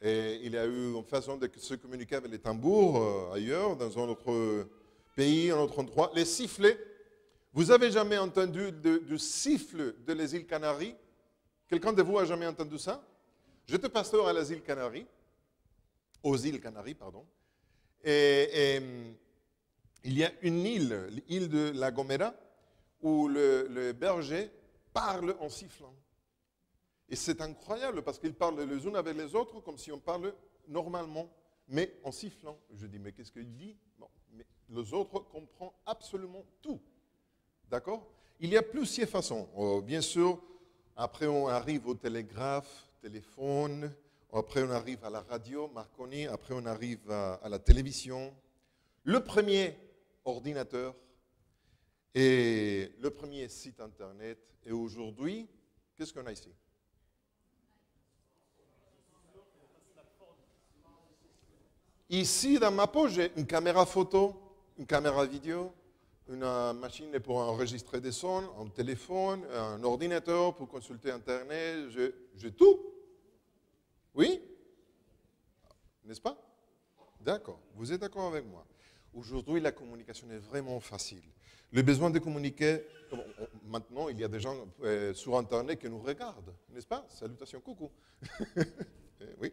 Et il y a eu une façon de se communiquer avec les tambours ailleurs, dans un autre pays, un autre endroit. Les sifflets. Vous avez jamais entendu du siffle de les îles Canaries? Quelqu'un de vous a jamais entendu ça? J'étais pasteur aux îles Canaries, pardon. Et il y a une île, l'île de La Gomera, où le berger parle en sifflant. Et c'est incroyable parce qu'ils parlent les uns avec les autres comme si on parle normalement, mais en sifflant. Je dis, mais qu'est-ce qu'il dit? Bon, mais les autres comprennent absolument tout. D'accord? Il y a plusieurs façons. Bien sûr, après on arrive au téléphone, après on arrive à la radio, Marconi, après on arrive à la télévision. Le premier ordinateur et le premier site internet. Et aujourd'hui, qu'est-ce qu'on a ici? Ici, dans ma poche, j'ai une caméra photo, une caméra vidéo, une machine pour enregistrer des sons, un téléphone, un ordinateur pour consulter Internet. J'ai tout. Oui? N'est-ce pas? D'accord. Vous êtes d'accord avec moi? Aujourd'hui, la communication est vraiment facile. Le besoin de communiquer, maintenant, il y a des gens sur Internet qui nous regardent, n'est-ce pas? Salutations, coucou. Oui.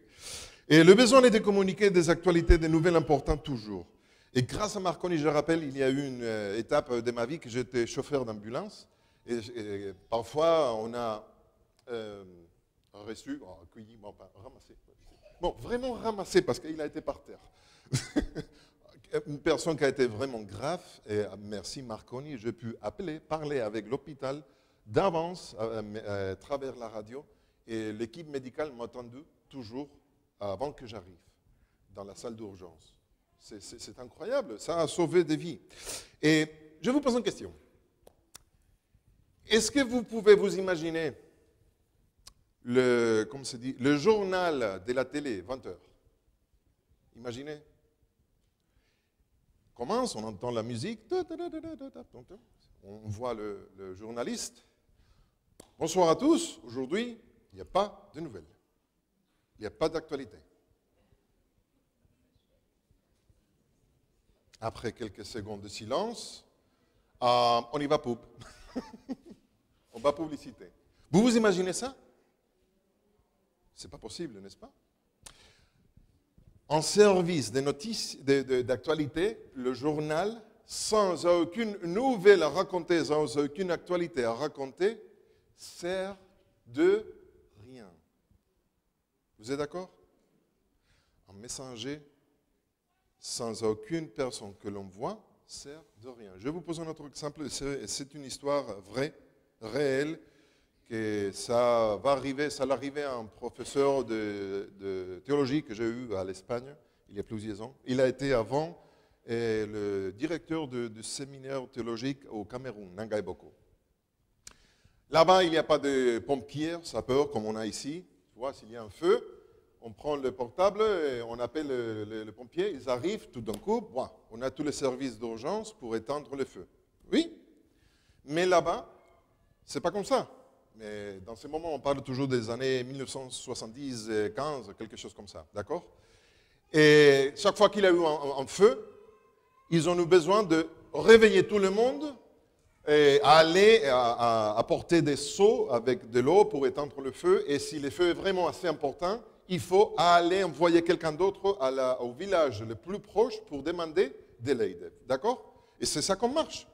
Et le besoin est de communiquer des actualités, des nouvelles importantes toujours. Et grâce à Marconi, je rappelle, il y a eu une étape de ma vie que j'étais chauffeur d'ambulance. Et parfois, on a reçu, accueilli, ramassé. Bon, vraiment ramassé parce qu'il a été par terre. Une personne qui a été vraiment grave, et merci Marconi, j'ai pu parler avec l'hôpital d'avance à travers la radio. Et l'équipe médicale m'a attendu toujours avant que j'arrive dans la salle d'urgence. C'est incroyable, ça a sauvé des vies. Et je vous pose une question. Est-ce que vous pouvez vous imaginer le journal de la télé, 20h? Imaginez. Commence, on entend la musique, on voit le journaliste. Bonsoir à tous, aujourd'hui, il n'y a pas de nouvelles. Il n'y a pas d'actualité. Après quelques secondes de silence, on y va pub. On va publicité. Vous vous imaginez ça? C'est pas possible, n'est-ce pas? En service des notices d'actualité, le journal, sans aucune nouvelle à raconter, sans aucune actualité à raconter, sert de rien. Vous êtes d'accord? Un messager, sans aucune personne que l'on voit, sert de rien. Je vais vous poser un autre exemple. C'est une histoire vraie, réelle, que ça l'arrivait à un professeur de théologie que j'ai eu à l'Espagne il y a plusieurs ans. Il a été avant le directeur du séminaire théologique au Cameroun, Nangai Boko. Là-bas, il n'y a pas de pompiers, sapeurs comme on a ici. Tu vois, s'il y a un feu, on prend le portable et on appelle les pompiers. Ils arrivent tout d'un coup. Bon, on a tous les services d'urgence pour éteindre le feu. Oui, mais là-bas, c'est pas comme ça. Mais dans ce moment, on parle toujours des années 1970-15, quelque chose comme ça, d'accord? Et chaque fois qu'il y a eu un feu, ils ont eu besoin de réveiller tout le monde et aller apporter des seaux avec de l'eau pour éteindre le feu. Et si le feu est vraiment assez important, il faut aller envoyer quelqu'un d'autre au village le plus proche pour demander de l'aide, d'accord? Et c'est ça qu'on marche.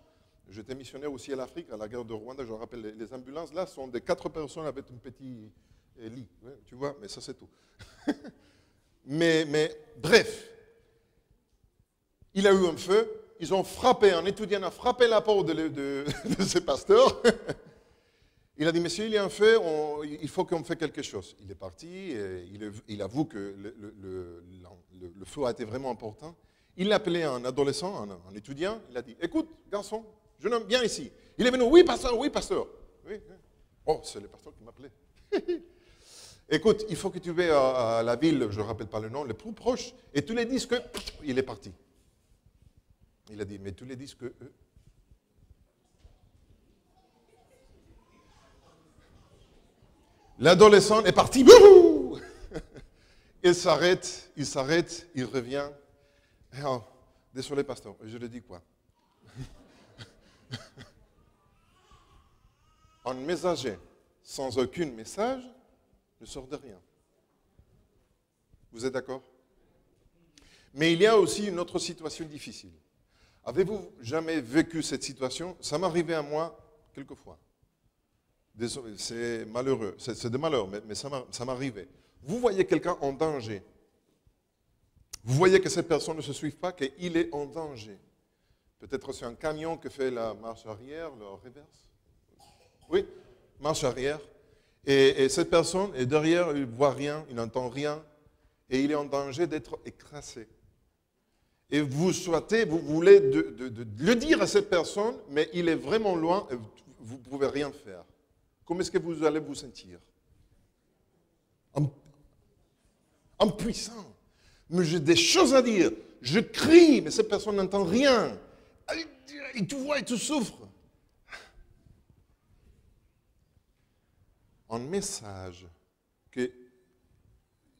J'étais missionnaire aussi à l'Afrique, à la guerre de Rwanda, je rappelle, les ambulances là sont de 4 personnes avec un petit lit, tu vois, mais ça c'est tout. mais bref, il a eu un feu, ils ont frappé, un étudiant a frappé la porte de ce pasteur. Il a dit, monsieur, il y a un feu, il faut qu'on fasse quelque chose. Il est parti, et il avoue que le feu a été vraiment important. Il a appelé un adolescent, un étudiant, il a dit, écoute, garçon, jeune homme, viens ici. Il est venu, oui, pasteur, oui, pasteur. Oui. Oh, c'est le pasteur qui m'appelait. Écoute, il faut que tu viennes à la ville, je ne rappelle pas le nom, le plus proche, et tu lui dis que il est parti. Il a dit, mais tu lui dis que... L'adolescent est parti. Il s'arrête, il revient. Oh, désolé, pasteur, je lui dis quoi? Un messager sans aucun message ne sort de rien. Vous êtes d'accord? Mais il y a aussi une autre situation difficile. Avez-vous jamais vécu cette situation? Ça m'arrivait à moi quelquefois. Désolé, c'est malheureux, c'est de malheur, mais ça m'arrivait. Vous voyez quelqu'un en danger. Vous voyez que cette personne ne se suit pas, qu'il est en danger. Peut-être c'est un camion qui fait la marche arrière, la reverse. Oui, marche arrière. Et cette personne est derrière, il ne voit rien, il n'entend rien, et il est en danger d'être écrasé. Et vous voulez le dire à cette personne, mais il est vraiment loin, et vous ne pouvez rien faire. Comment est-ce que vous allez vous sentir? Impuissant. Mais j'ai des choses à dire. Je crie, mais cette personne n'entend rien. Et tu vois, et tu souffres. Un message qu'il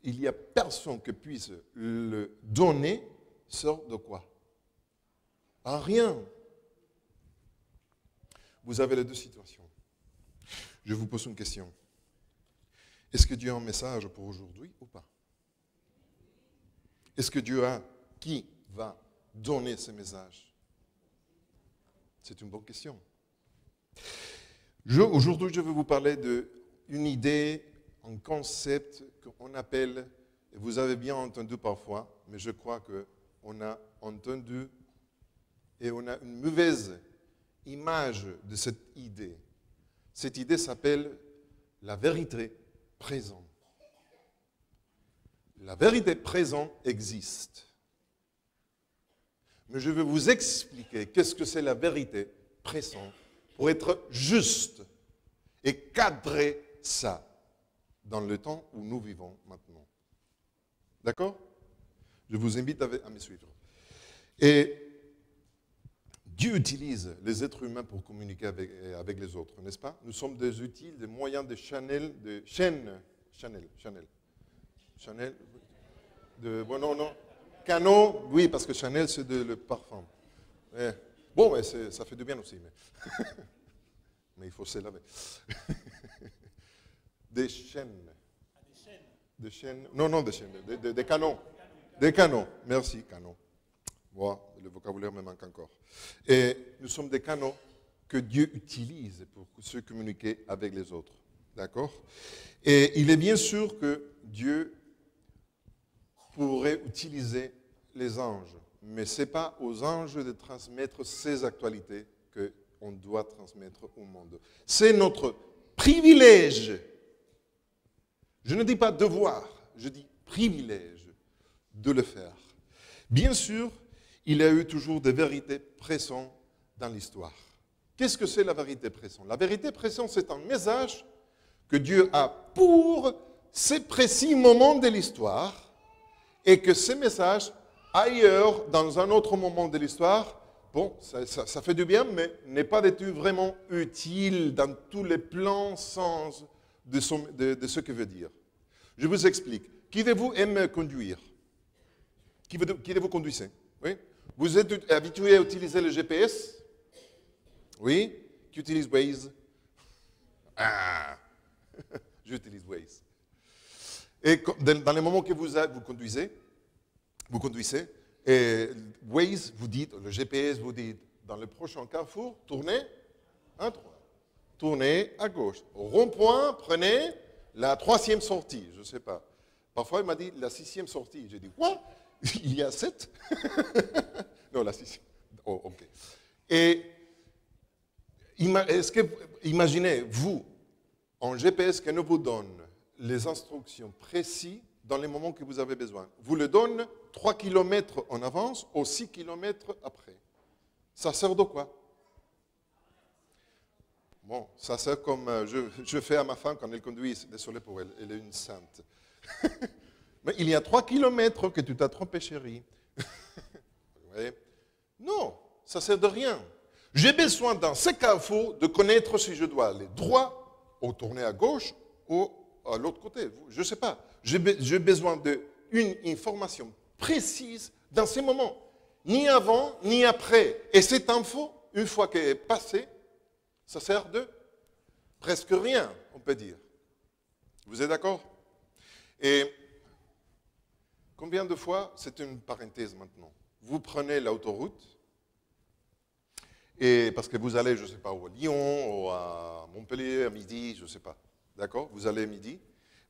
n'y a personne qui puisse le donner sort de quoi? À rien. Vous avez les deux situations. Je vous pose une question. Est-ce que Dieu a un message pour aujourd'hui ou pas? Est-ce que Dieu a qui va donner ce message? C'est une bonne question. Aujourd'hui, je vais vous parler d'une idée, un concept qu'on appelle, et vous avez bien entendu parfois, mais je crois qu'on a entendu et on a une mauvaise image de cette idée. Cette idée s'appelle la vérité présente. La vérité présente existe. Mais je vais vous expliquer qu'est-ce que c'est la vérité présente pour être juste et cadrer ça dans le temps où nous vivons maintenant. D'accord? Je vous invite à me suivre. Et Dieu utilise les êtres humains pour communiquer avec les autres, n'est-ce pas? Nous sommes des outils, des moyens de chaîne, non. Canot, oui, parce que Chanel, c'est le parfum. Bon, mais ça fait du bien aussi. Mais il faut se laver. Des chaînes. Des chaînes. Non, non, des chaînes. Des canons. Des canons. Merci, canons. Moi, le vocabulaire me manque encore. Et nous sommes des canaux que Dieu utilise pour se communiquer avec les autres. D'accord? Et il est bien sûr que Dieu pourrait utiliser les anges, mais ce n'est pas aux anges de transmettre ces actualités qu'on doit transmettre au monde. C'est notre privilège. Je ne dis pas devoir, je dis privilège de le faire. Bien sûr, il y a eu toujours des vérités pressantes dans l'histoire. Qu'est-ce que c'est la vérité pressante? La vérité pressante, c'est un message que Dieu a pour ces précis moments de l'histoire et que ce message, ailleurs, dans un autre moment de l'histoire, bon, ça fait du bien, mais n'est pas du tout vraiment utile dans tous les plans sens de ce que veut dire. Je vous explique. Qui de vous aime conduire? Qui de vous conduisez? Oui? Vous êtes habitué à utiliser le GPS? Oui? Qui utilise Waze? Ah! J'utilise Waze. Et dans les moments que vous conduisez, et Waze vous dit, le GPS vous dit, dans le prochain carrefour, tournez à droite, tournez à gauche. Au rond-point, prenez la 3e sortie, je ne sais pas. Parfois, il m'a dit la 6e sortie. J'ai dit, quoi? Il y a 7? Non, la 6e. Oh, ok. Et imaginez, vous, en GPS qui nous vous donne les instructions précises dans les moments que vous avez besoin. Vous le donne 3 km en avance ou 6 km après. Ça sert de quoi? Bon, ça sert comme je fais à ma femme quand elle conduit. Désolé pour elle, elle est une sainte. Mais il y a 3 km que tu t'as trompé, chérie. Ouais. Non, ça ne sert de rien. J'ai besoin dans ce carrefour de connaître si je dois aller droit ou tourner à gauche ou à l'autre côté. Je ne sais pas. J'ai besoin d'une information précise dans ces moments. Ni avant, ni après. Et cette info, une fois qu'elle est passée, ça sert de presque rien, on peut dire. Vous êtes d'accord? Et combien de fois, c'est une parenthèse maintenant, vous prenez l'autoroute, et parce que vous allez, je ne sais pas, à Lyon, ou à Montpellier, à midi, je ne sais pas. D'accord? Vous allez à midi.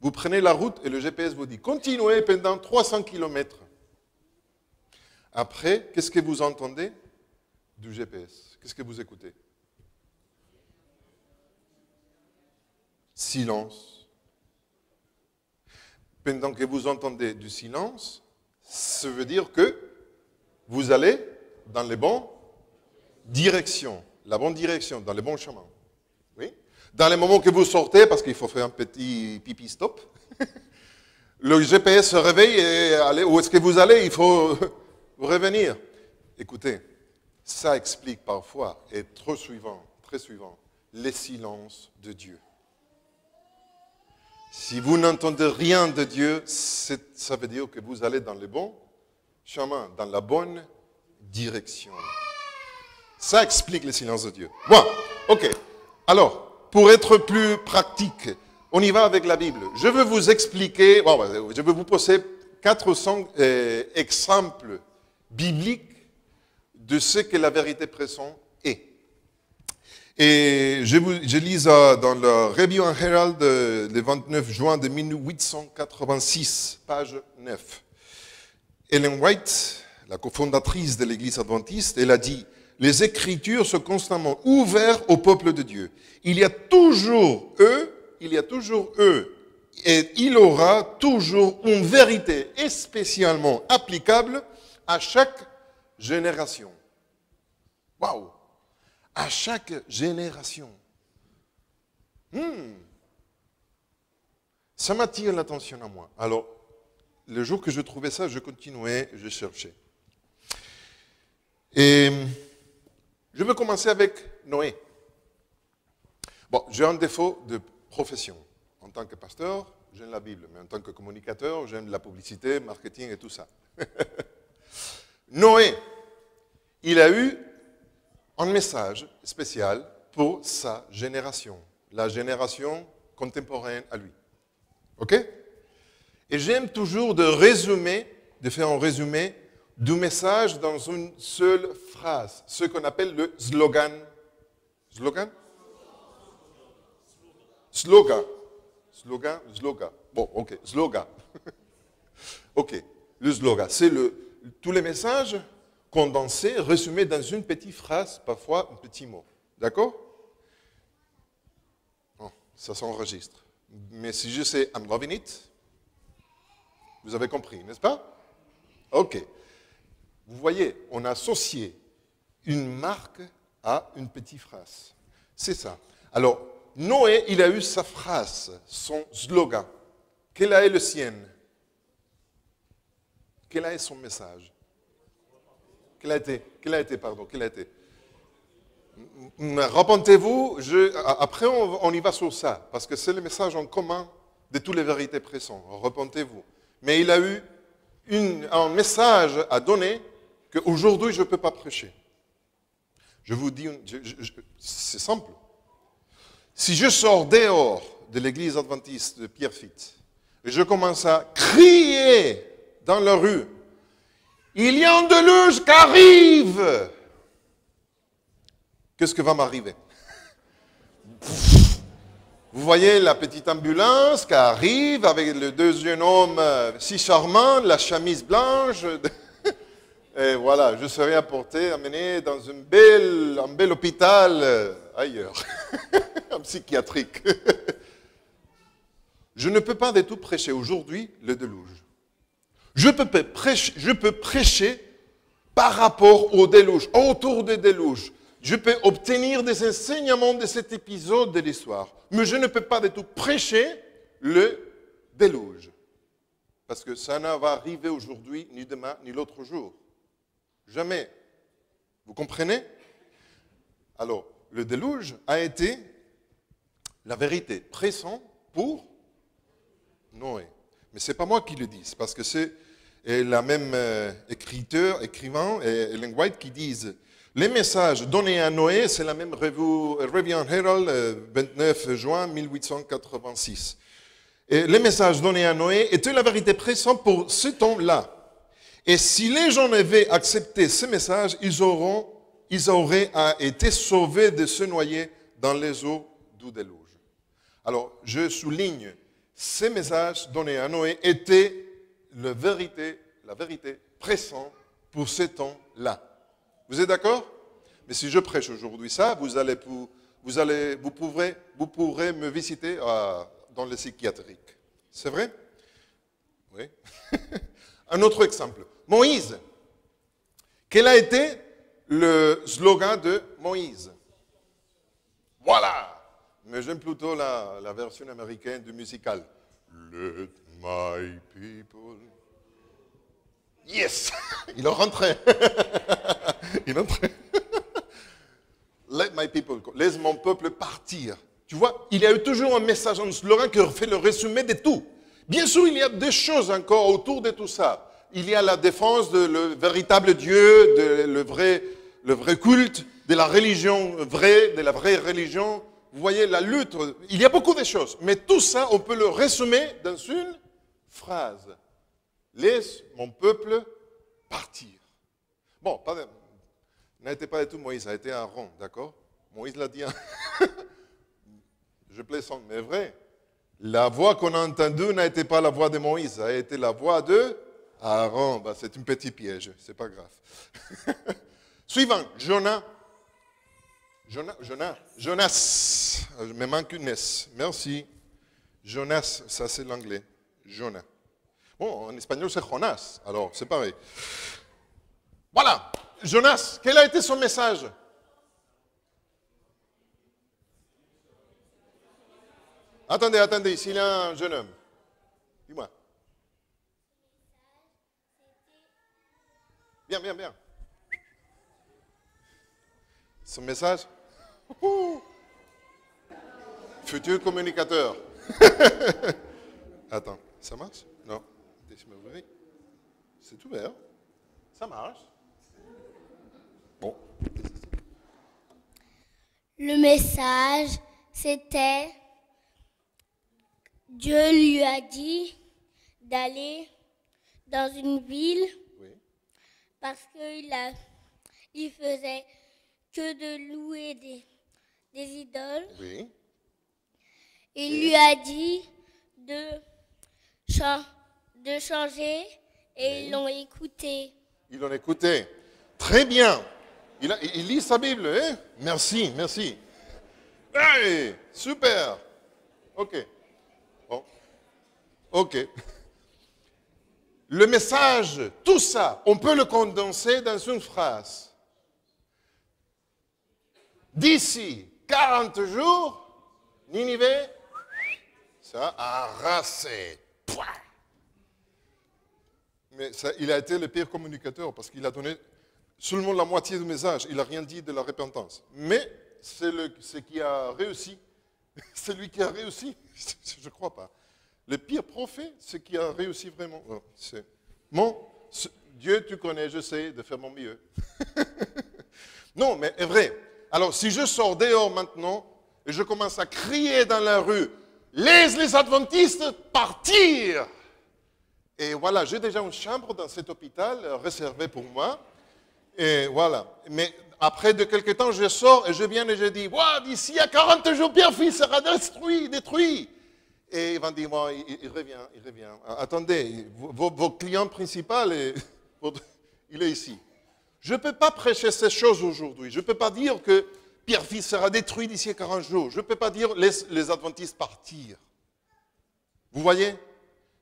Vous prenez la route et le GPS vous dit, continuez pendant 300 km. Après, qu'est-ce que vous entendez du GPS? Qu'est-ce que vous écoutez? Silence. Pendant que vous entendez du silence, ça veut dire que vous allez dans les bonnes directions, la bonne direction, dans les bons chemins. Oui? Dans les moments que vous sortez, parce qu'il faut faire un petit pipi stop, le GPS se réveille et allez, où est-ce que vous allez? Il faut revenir. Écoutez, ça explique parfois, et très souvent, les silences de Dieu. Si vous n'entendez rien de Dieu, ça veut dire que vous allez dans le bon chemin, dans la bonne direction. Ça explique le silence de Dieu. Bon, ok. Alors, pour être plus pratique, on y va avec la Bible. Je veux vous expliquer, je vais vous poser 400 exemples bibliques de ce que la vérité pressante est. Et je lis dans le Review and Herald le 29 juin de 1886, page 9. Ellen White, la cofondatrice de l'Église adventiste, elle a dit « Les Écritures sont constamment ouvertes au peuple de Dieu. Il y a toujours eux, et il aura toujours une vérité spécialement applicable à chaque génération. » Waouh! À chaque génération. Ça m'attire l'attention à moi. Alors, le jour que je trouvais ça, je continuais, je cherchais. Et je vais commencer avec Noé. Bon, j'ai un défaut de profession. En tant que pasteur, j'aime la Bible, mais en tant que communicateur, j'aime la publicité, marketing et tout ça. Noé, il a eu un message spécial pour sa génération, la génération contemporaine à lui. OK? Et j'aime toujours de faire un résumé du message dans une seule phrase, ce qu'on appelle le slogan. Slogan? Slogan. Slogan, slogan. Bon, ok, slogan. Ok, le slogan. C'est tous les messages condensés, résumés dans une petite phrase, parfois un petit mot. D'accord? Oh, ça s'enregistre. Mais si je sais I'm loving it, vous avez compris, n'est-ce pas? Ok. Vous voyez, on a associé une marque à une petite phrase. C'est ça. Alors, Noé, il a eu sa phrase, son slogan. Quel est le sien? Quel est son message? Quel a été? Repentez-vous, après on y va sur ça, parce que c'est le message en commun de toutes les vérités présentes. Repentez-vous. Mais il a eu un message à donner qu'aujourd'hui je ne peux pas prêcher. Je vous dis, c'est simple. Si je sors dehors de l'église adventiste de Pierrefitte et je commence à crier dans la rue, il y a un déluge qui arrive, qu'est-ce qui va m'arriver? Vous voyez la petite ambulance qui arrive avec le deuxième homme si charmant, la chemise blanche. Et voilà, je serai amené dans un bel hôpital ailleurs, un psychiatrique. Je ne peux pas du tout prêcher aujourd'hui le déluge. Je peux prêcher par rapport au déluge, autour des déluges. Je peux obtenir des enseignements de cet épisode de l'histoire. Mais je ne peux pas du tout prêcher le déluge. Parce que ça ne va arriver aujourd'hui, ni demain, ni l'autre jour. Jamais. Vous comprenez? Alors, le déluge a été la vérité présente pour Noé. Mais ce n'est pas moi qui le dis, parce que c'est la même écrivain, Ellen White, qui disent les messages donnés à Noé, c'est la même revue en Herald, 29 juin 1886. Et les messages donnés à Noé étaient la vérité présente pour ce temps-là. Et si les gens avaient accepté ce message, ils auraient été sauvés de se noyer dans les eaux du déluge. Alors, je souligne, ces messages donnés à Noé étaient la vérité présente pour ce temps-là. Vous êtes d'accord? Mais si je prêche aujourd'hui ça, vous pourrez me visiter dans le psychiatrique. C'est vrai? Oui. Un autre exemple. Moïse. Quel a été le slogan de Moïse? Voilà. Mais j'aime plutôt la version américaine du musical. Let my people. Yes! Il est rentré. Let my people go. Laisse mon peuple partir. Tu vois, il y a eu toujours un message, un slogan qui fait le résumé de tout. Bien sûr, il y a des choses encore autour de tout ça. Il y a la défense de le véritable Dieu, le vrai culte, de la religion vraie, de la vraie religion. Vous voyez, la lutte, il y a beaucoup de choses. Mais tout ça, on peut le résumer dans une phrase. Laisse mon peuple partir. Bon, n'était pas du tout Moïse, ça a été Aaron, d'accord? Moïse l'a dit. Je plaisante, mais vrai. La voix qu'on a entendue n'a été pas la voix de Moïse, ça a été la voix de Aaron. Ben, c'est un petit piège, c'est pas grave. Suivant, Jonas. Il me manque une S. Merci. Jonas, ça c'est l'anglais. Jonas. Bon, en espagnol c'est Jonas, alors c'est pareil. Voilà. Jonas, quel a été son message? Attendez, ici il y a un jeune homme. Dis-moi. Bien. Son message? Futur communicateur. Attends, ça marche? Non. C'est ouvert. Ça marche. Bon. Le message, c'était, Dieu lui a dit d'aller dans une ville Oui. parce qu'il faisait que de louer des idoles. Oui. Il lui a dit de changer et ils l'ont écouté. Ils l'ont écouté. Très bien. Il lit sa Bible. Hein? Merci, merci. Hey, super. OK. Bon. OK. Le message, tout ça, on peut le condenser dans une phrase. D'ici 40 jours, Ninive sera arrasé. Pouah. Mais ça, il a été le pire communicateur parce qu'il a donné seulement la moitié du message. Il n'a rien dit de la repentance. Mais c'est ce qui a réussi. C'est lui qui a réussi. Je ne crois pas. Le pire prophète, c'est qui a réussi vraiment. C'est Dieu, tu connais, je sais de faire mon mieux. Non, mais est vrai. Alors, si je sors dehors maintenant et je commence à crier dans la rue, laisse les adventistes partir. Et voilà, j'ai déjà une chambre dans cet hôpital réservée pour moi. Et voilà. Mais après de quelques temps, je sors et je viens et je dis, wow, d'ici à 40 jours, Pierre-Fils sera détruit. Et ils vont dire, bon, il revient. Attendez, vos clients principaux, il est ici. Je ne peux pas prêcher ces choses aujourd'hui. Je ne peux pas dire que Pierre-Fils sera détruit d'ici à 40 jours. Je ne peux pas dire laisse les adventistes partir. Vous voyez?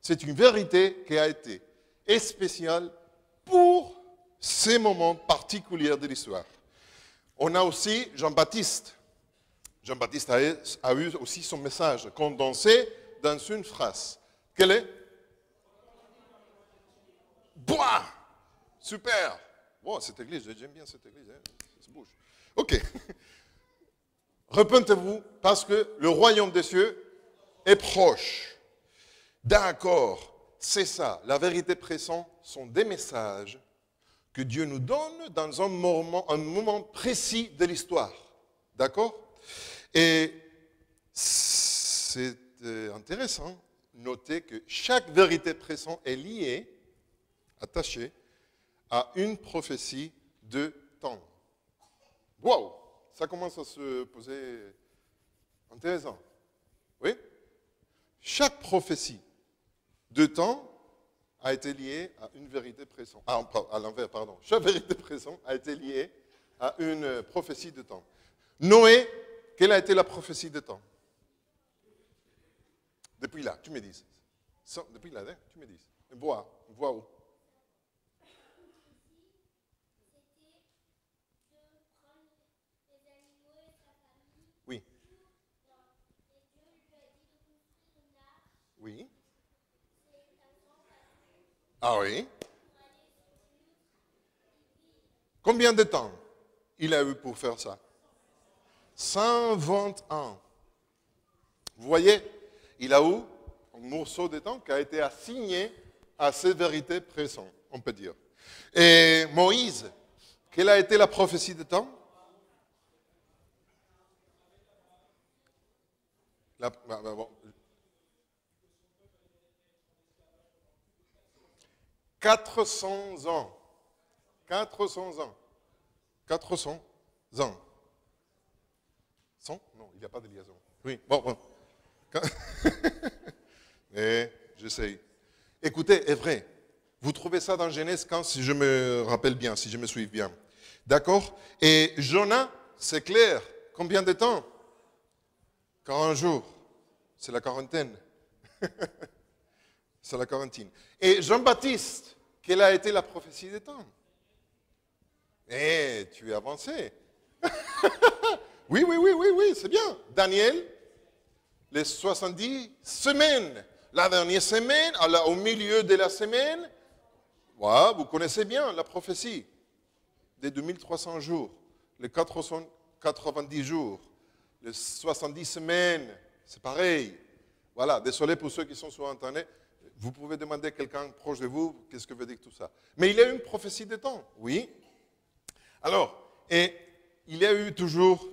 C'est une vérité qui a été spéciale pour ces moments particuliers de l'histoire. On a aussi Jean-Baptiste. Jean-Baptiste a eu aussi son message condensé dans une phrase. Quelle est? Bois! Super! Wow, cette église, j'aime bien cette église. Hein? Ça se bouge. OK. Repentez-vous parce que le royaume des cieux est proche. D'accord, c'est ça. La vérité présente sont des messages que Dieu nous donne dans un moment précis de l'histoire. D'accord? Et c'est intéressant de noter que chaque vérité présente est liée, attachée, à une prophétie de temps. Wow! Ça commence à se poser intéressant. Oui? Chaque prophétie de temps a été liée à une vérité présente. À l'envers, pardon. Chaque vérité présente a été liée à une prophétie de temps. Noé, quelle a été la prophétie de temps? Depuis là, tu me dis. Depuis là, hein, tu me dis. Bois où? Oui. Oui. Ah oui. Combien de temps il a eu pour faire ça? 120 ans. Vous voyez, il a eu un morceau de temps qui a été assigné à ces vérités présentes, on peut dire. Et Moïse, quelle a été la prophétie de temps? Bon. 400 ans. 400 ans. 400 ans. 100? Non, il n'y a pas de liaison. Oui, bon. Mais j'essaye. Écoutez, est vrai. Vous trouvez ça dans Genèse 15, si je me rappelle bien, si je me suis bien. D'accord? Et Jonas, c'est clair. Combien de temps? 40 jours. C'est la quarantaine. C'est la quarantaine. Et Jean-Baptiste, quelle a été la prophétie des temps? Eh, tu es avancé. Oui, c'est bien. Daniel, les 70 semaines. La dernière semaine, au milieu de la semaine, voilà, vous connaissez bien la prophétie des 2300 jours, les 490 jours, les 70 semaines, c'est pareil. Voilà, désolé pour ceux qui sont sur Internet. Vous pouvez demander à quelqu'un proche de vous, qu'est-ce que veut dire tout ça. Mais il y a eu une prophétie de temps, oui. Alors, et il y a eu toujours,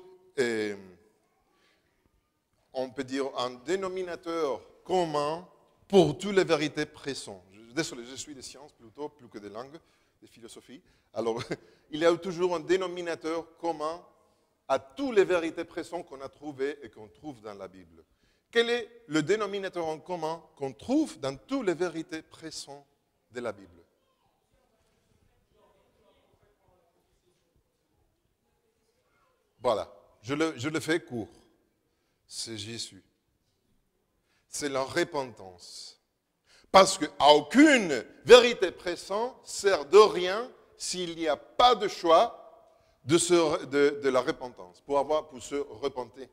on peut dire, un dénominateur commun pour toutes les vérités pressantes. Désolé, je suis des sciences plutôt, plus que des langues, des philosophies. Alors, il y a toujours un dénominateur commun à toutes les vérités pressantes qu'on a trouvées et qu'on trouve dans la Bible. Quel est le dénominateur en commun qu'on trouve dans toutes les vérités pressantes de la Bible? Voilà, je le fais court. C'est Jésus. C'est la repentance. Parce qu'aucune vérité pressante ne sert de rien s'il n'y a pas de choix de la repentance, pour se repentir.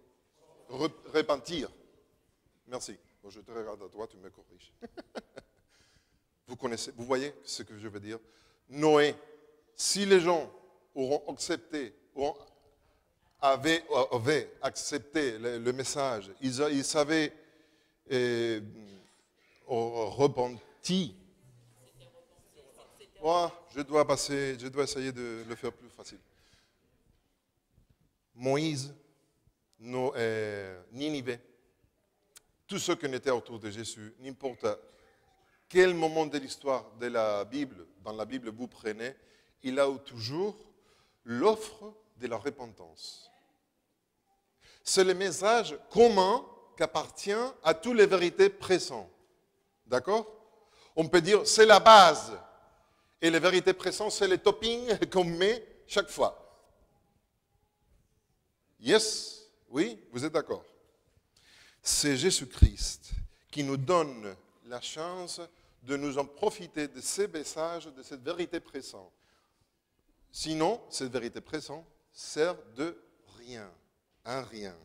Merci. Bon, je te regarde à toi, tu me corriges. Vous voyez ce que je veux dire? Noé, si les gens avaient accepté le message, ils savaient repenti. Oh, je dois essayer de le faire plus facile. Moïse, Ninive, tous ceux qui étaient autour de Jésus, n'importe quel moment de l'histoire de la Bible, dans la Bible vous prenez, il a toujours l'offre de la repentance. C'est le message commun qui appartient à toutes les vérités pressantes. D'accord? On peut dire c'est la base. Et les vérités pressantes, c'est les toppings qu'on met chaque fois. Yes? Oui? Vous êtes d'accord? C'est Jésus-Christ qui nous donne la chance de nous en profiter de ces messages, de cette vérité pressante. Sinon, cette vérité pressante sert de rien. Un rien.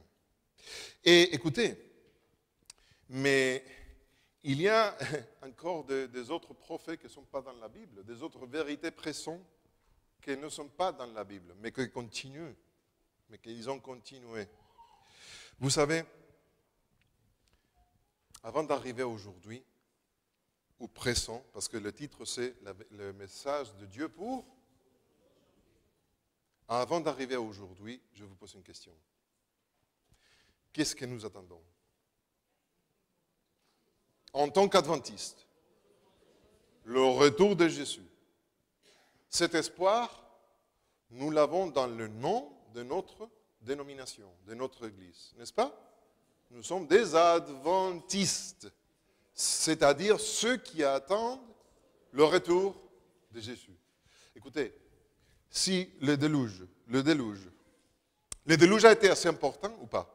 Et écoutez, mais il y a encore des autres prophètes qui ne sont pas dans la Bible, des autres vérités pressantes qui ne sont pas dans la Bible, mais qui continuent, mais qu'ils ont continué. Vous savez, avant d'arriver aujourd'hui, ou pressant, parce que le titre c'est le message de Dieu pour... Avant d'arriver à aujourd'hui, je vous pose une question. Qu'est-ce que nous attendons? En tant qu'adventistes, le retour de Jésus. Cet espoir, nous l'avons dans le nom de notre dénomination, de notre Église, n'est-ce pas? Nous sommes des adventistes, c'est-à-dire ceux qui attendent le retour de Jésus. Écoutez, si le déluge a été assez important ou pas?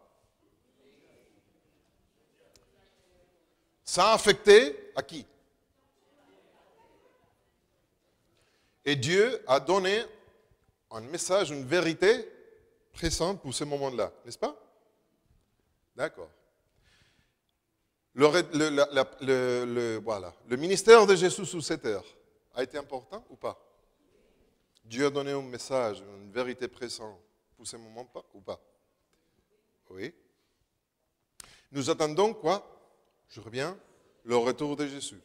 Ça a affecté à qui? Et Dieu a donné un message, une vérité pressante pour ce moment-là, n'est-ce pas? D'accord. Le ministère de Jésus sous cette terre a été important ou pas? Dieu a donné un message, une vérité pressante pour ce moment ou pas? Oui. Nous attendons quoi? Je reviens, le retour de Jésus.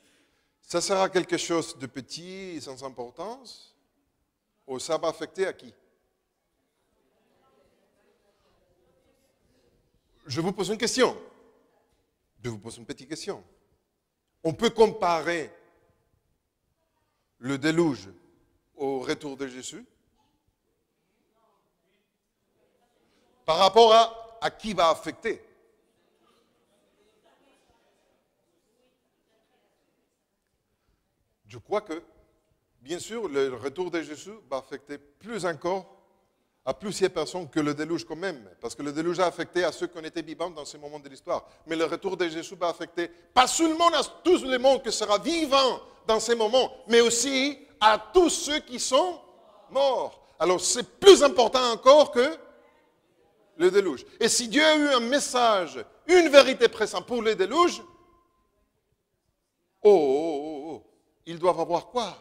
Ça sera quelque chose de petit, sans importance, ou ça va affecter à qui? Je vous pose une question. Je vous pose une petite question. On peut comparer le déluge au retour de Jésus par rapport à qui va affecter? Je crois que, bien sûr, le retour de Jésus va affecter plus encore à plusieurs personnes que le déluge quand même, parce que le déluge a affecté à ceux qui ont été vivants dans ce moment de l'histoire. Mais le retour de Jésus va affecter pas seulement à tout le monde qui sera vivant dans ces moments, mais aussi à tous ceux qui sont morts. Alors c'est plus important encore que le déluge. Et si Dieu a eu un message, une vérité pressante pour le déluge, ils doivent avoir quoi?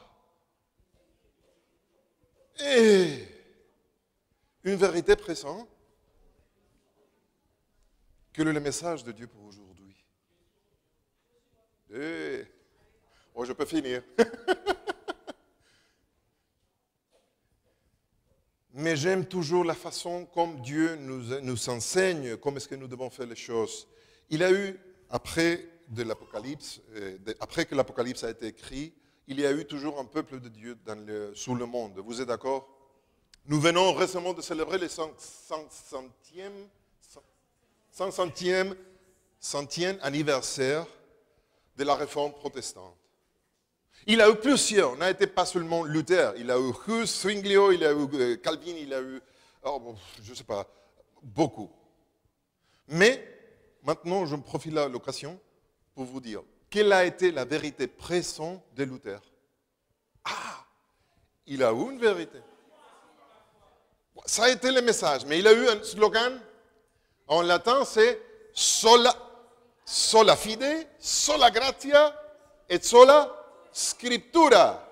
Une vérité pressante que le message de Dieu pour aujourd'hui. Je peux finir. Mais j'aime toujours la façon comme Dieu nous enseigne, comment est-ce que nous devons faire les choses. Il a eu, après de l'Apocalypse, après que l'Apocalypse a été écrit, il y a eu toujours un peuple de Dieu sous le monde. Vous êtes d'accord? Nous venons récemment de célébrer le 500e anniversaire de la réforme protestante. Il a eu plusieurs, n'a été pas seulement Luther, il a eu Hus, Zwinglio, il a eu Calvin, il a eu, je ne sais pas, beaucoup. Mais maintenant, je me profite de l'occasion pour vous dire, quelle a été la vérité pressante de Luther? Ah, il a eu une vérité. Ça a été le message, mais il a eu un slogan en latin, c'est sola fide, sola gratia et sola scriptura.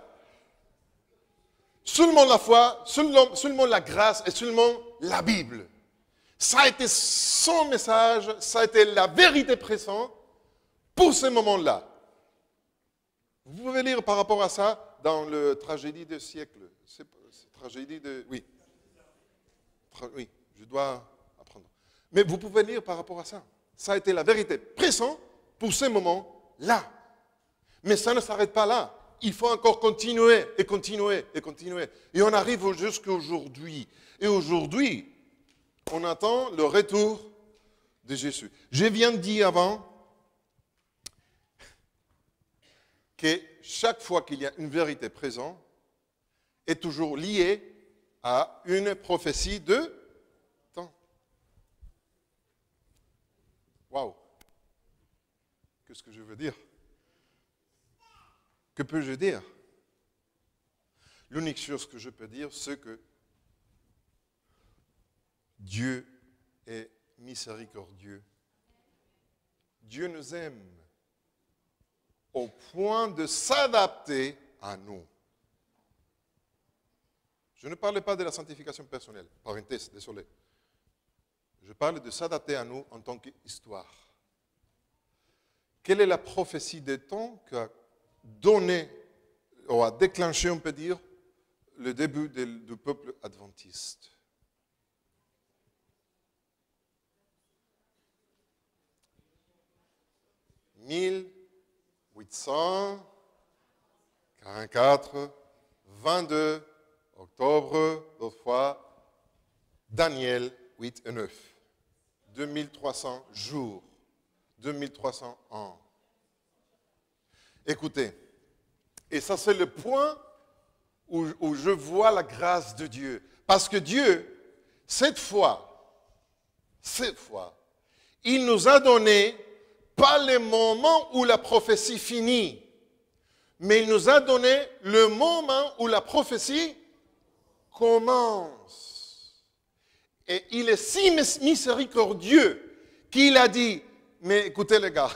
Seulement la foi, seulement la grâce et seulement la Bible. Ça a été son message, ça a été la vérité pressante pour ce moment-là. Vous pouvez lire par rapport à ça dans le Tragédie du siècle. C'est tragédie de... Oui. Oui, je dois apprendre. Mais vous pouvez lire par rapport à ça. Ça a été la vérité pressante pour ce moment-là. Mais ça ne s'arrête pas là. Il faut encore continuer et continuer et continuer. Et on arrive jusqu'à aujourd'hui. Et aujourd'hui, on attend le retour de Jésus. Je viens de dire avant que chaque fois qu'il y a une vérité présente, est toujours liée à une prophétie de temps. Waouh! Qu'est-ce que je veux dire? Que peux-je dire? L'unique chose que je peux dire, c'est que Dieu est miséricordieux. Dieu nous aime au point de s'adapter à nous. Je ne parle pas de la sanctification personnelle, parenthèse, désolé. Je parle de s'adapter à nous en tant qu'histoire. Quelle est la prophétie des temps qui a donné, ou a déclenché, on peut dire, le début du peuple adventiste? « 1844, 22 octobre, d'autres fois, Daniel 8 et 9. 2300 jours, 2300 ans. Écoutez, et ça c'est le point où je vois la grâce de Dieu. Parce que Dieu, cette fois, il nous a donné pas le moment où la prophétie finit, mais il nous a donné le moment où la prophétie commence. Et il est si miséricordieux qu'il a dit, mais écoutez les gars,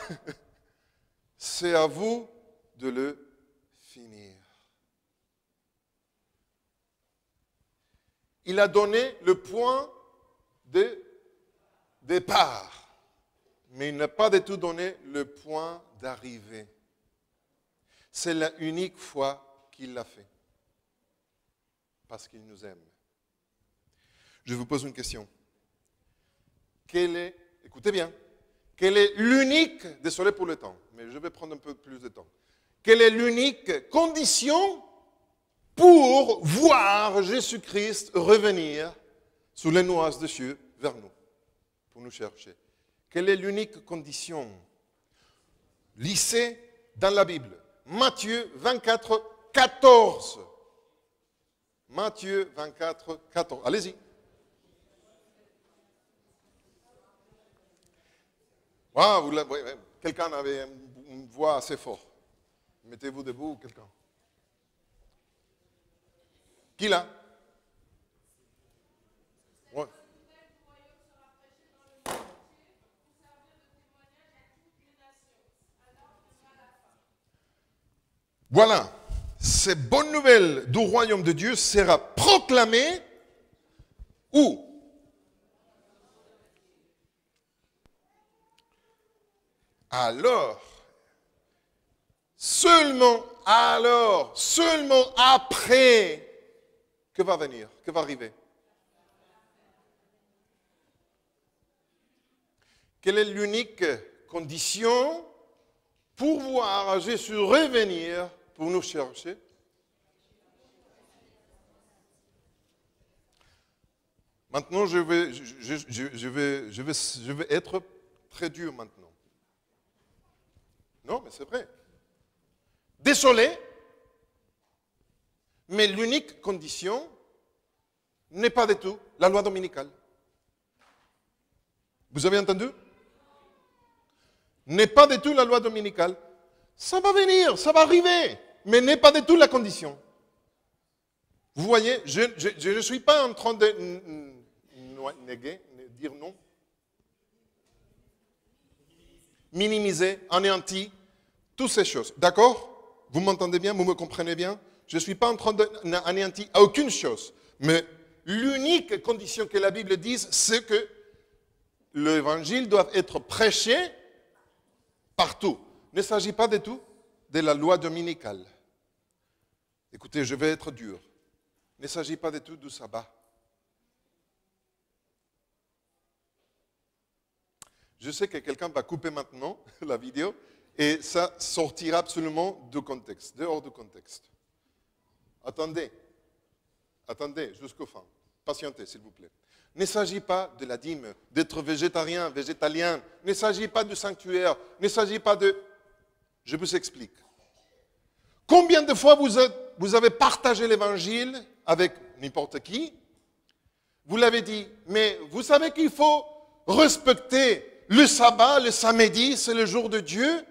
c'est à vous de le finir. Il a donné le point de départ, mais il n'a pas du tout donné le point d'arrivée. C'est l'unique fois qu'il l'a fait, parce qu'il nous aime. Je vous pose une question. Écoutez bien, quelle est l'unique, désolé pour le temps, mais je vais prendre un peu plus de temps. Quelle est l'unique condition pour voir Jésus-Christ revenir sous les nuages de cieux vers nous, pour nous chercher? Quelle est l'unique condition? Lisez dans la Bible, Matthieu 24, 14. Matthieu 24, 14. Allez-y. Wow, quelqu'un avait une voix assez forte. Mettez-vous debout, quelqu'un. Qui là? Ouais. Voilà, cette bonne nouvelle du royaume de Dieu sera proclamée où? Alors, seulement après, que va venir, que va arriver? Quelle est l'unique condition pour voir Jésus revenir pour nous chercher. Maintenant, je vais être très dur maintenant. Non, mais c'est vrai. Désolé, mais l'unique condition n'est pas du tout la loi dominicale. Vous avez entendu? N'est pas du tout la loi dominicale. Ça va venir, ça va arriver, mais n'est pas du tout la condition. Vous voyez, je ne suis pas en train de néguer, dire non, minimiser, anéantir, toutes ces choses. D'accord? Vous m'entendez bien? Vous me comprenez bien? Je ne suis pas en train d'anéantir aucune chose. Mais l'unique condition que la Bible dise, c'est que l'évangile doit être prêché partout. Il ne s'agit pas du tout de la loi dominicale. Écoutez, je vais être dur. Il ne s'agit pas du tout du sabbat. Je sais que quelqu'un va couper maintenant la vidéo et ça sortira absolument du contexte, dehors du contexte. Attendez jusqu'au fin. Patientez, s'il vous plaît. Il ne s'agit pas de la dîme, d'être végétarien, végétalien. Il ne s'agit pas du sanctuaire. Il ne s'agit pas de... Je vous explique. Combien de fois vous avez partagé l'évangile avec n'importe qui? Vous l'avez dit, mais vous savez qu'il faut respecter le sabbat, le samedi, c'est le jour de Dieu.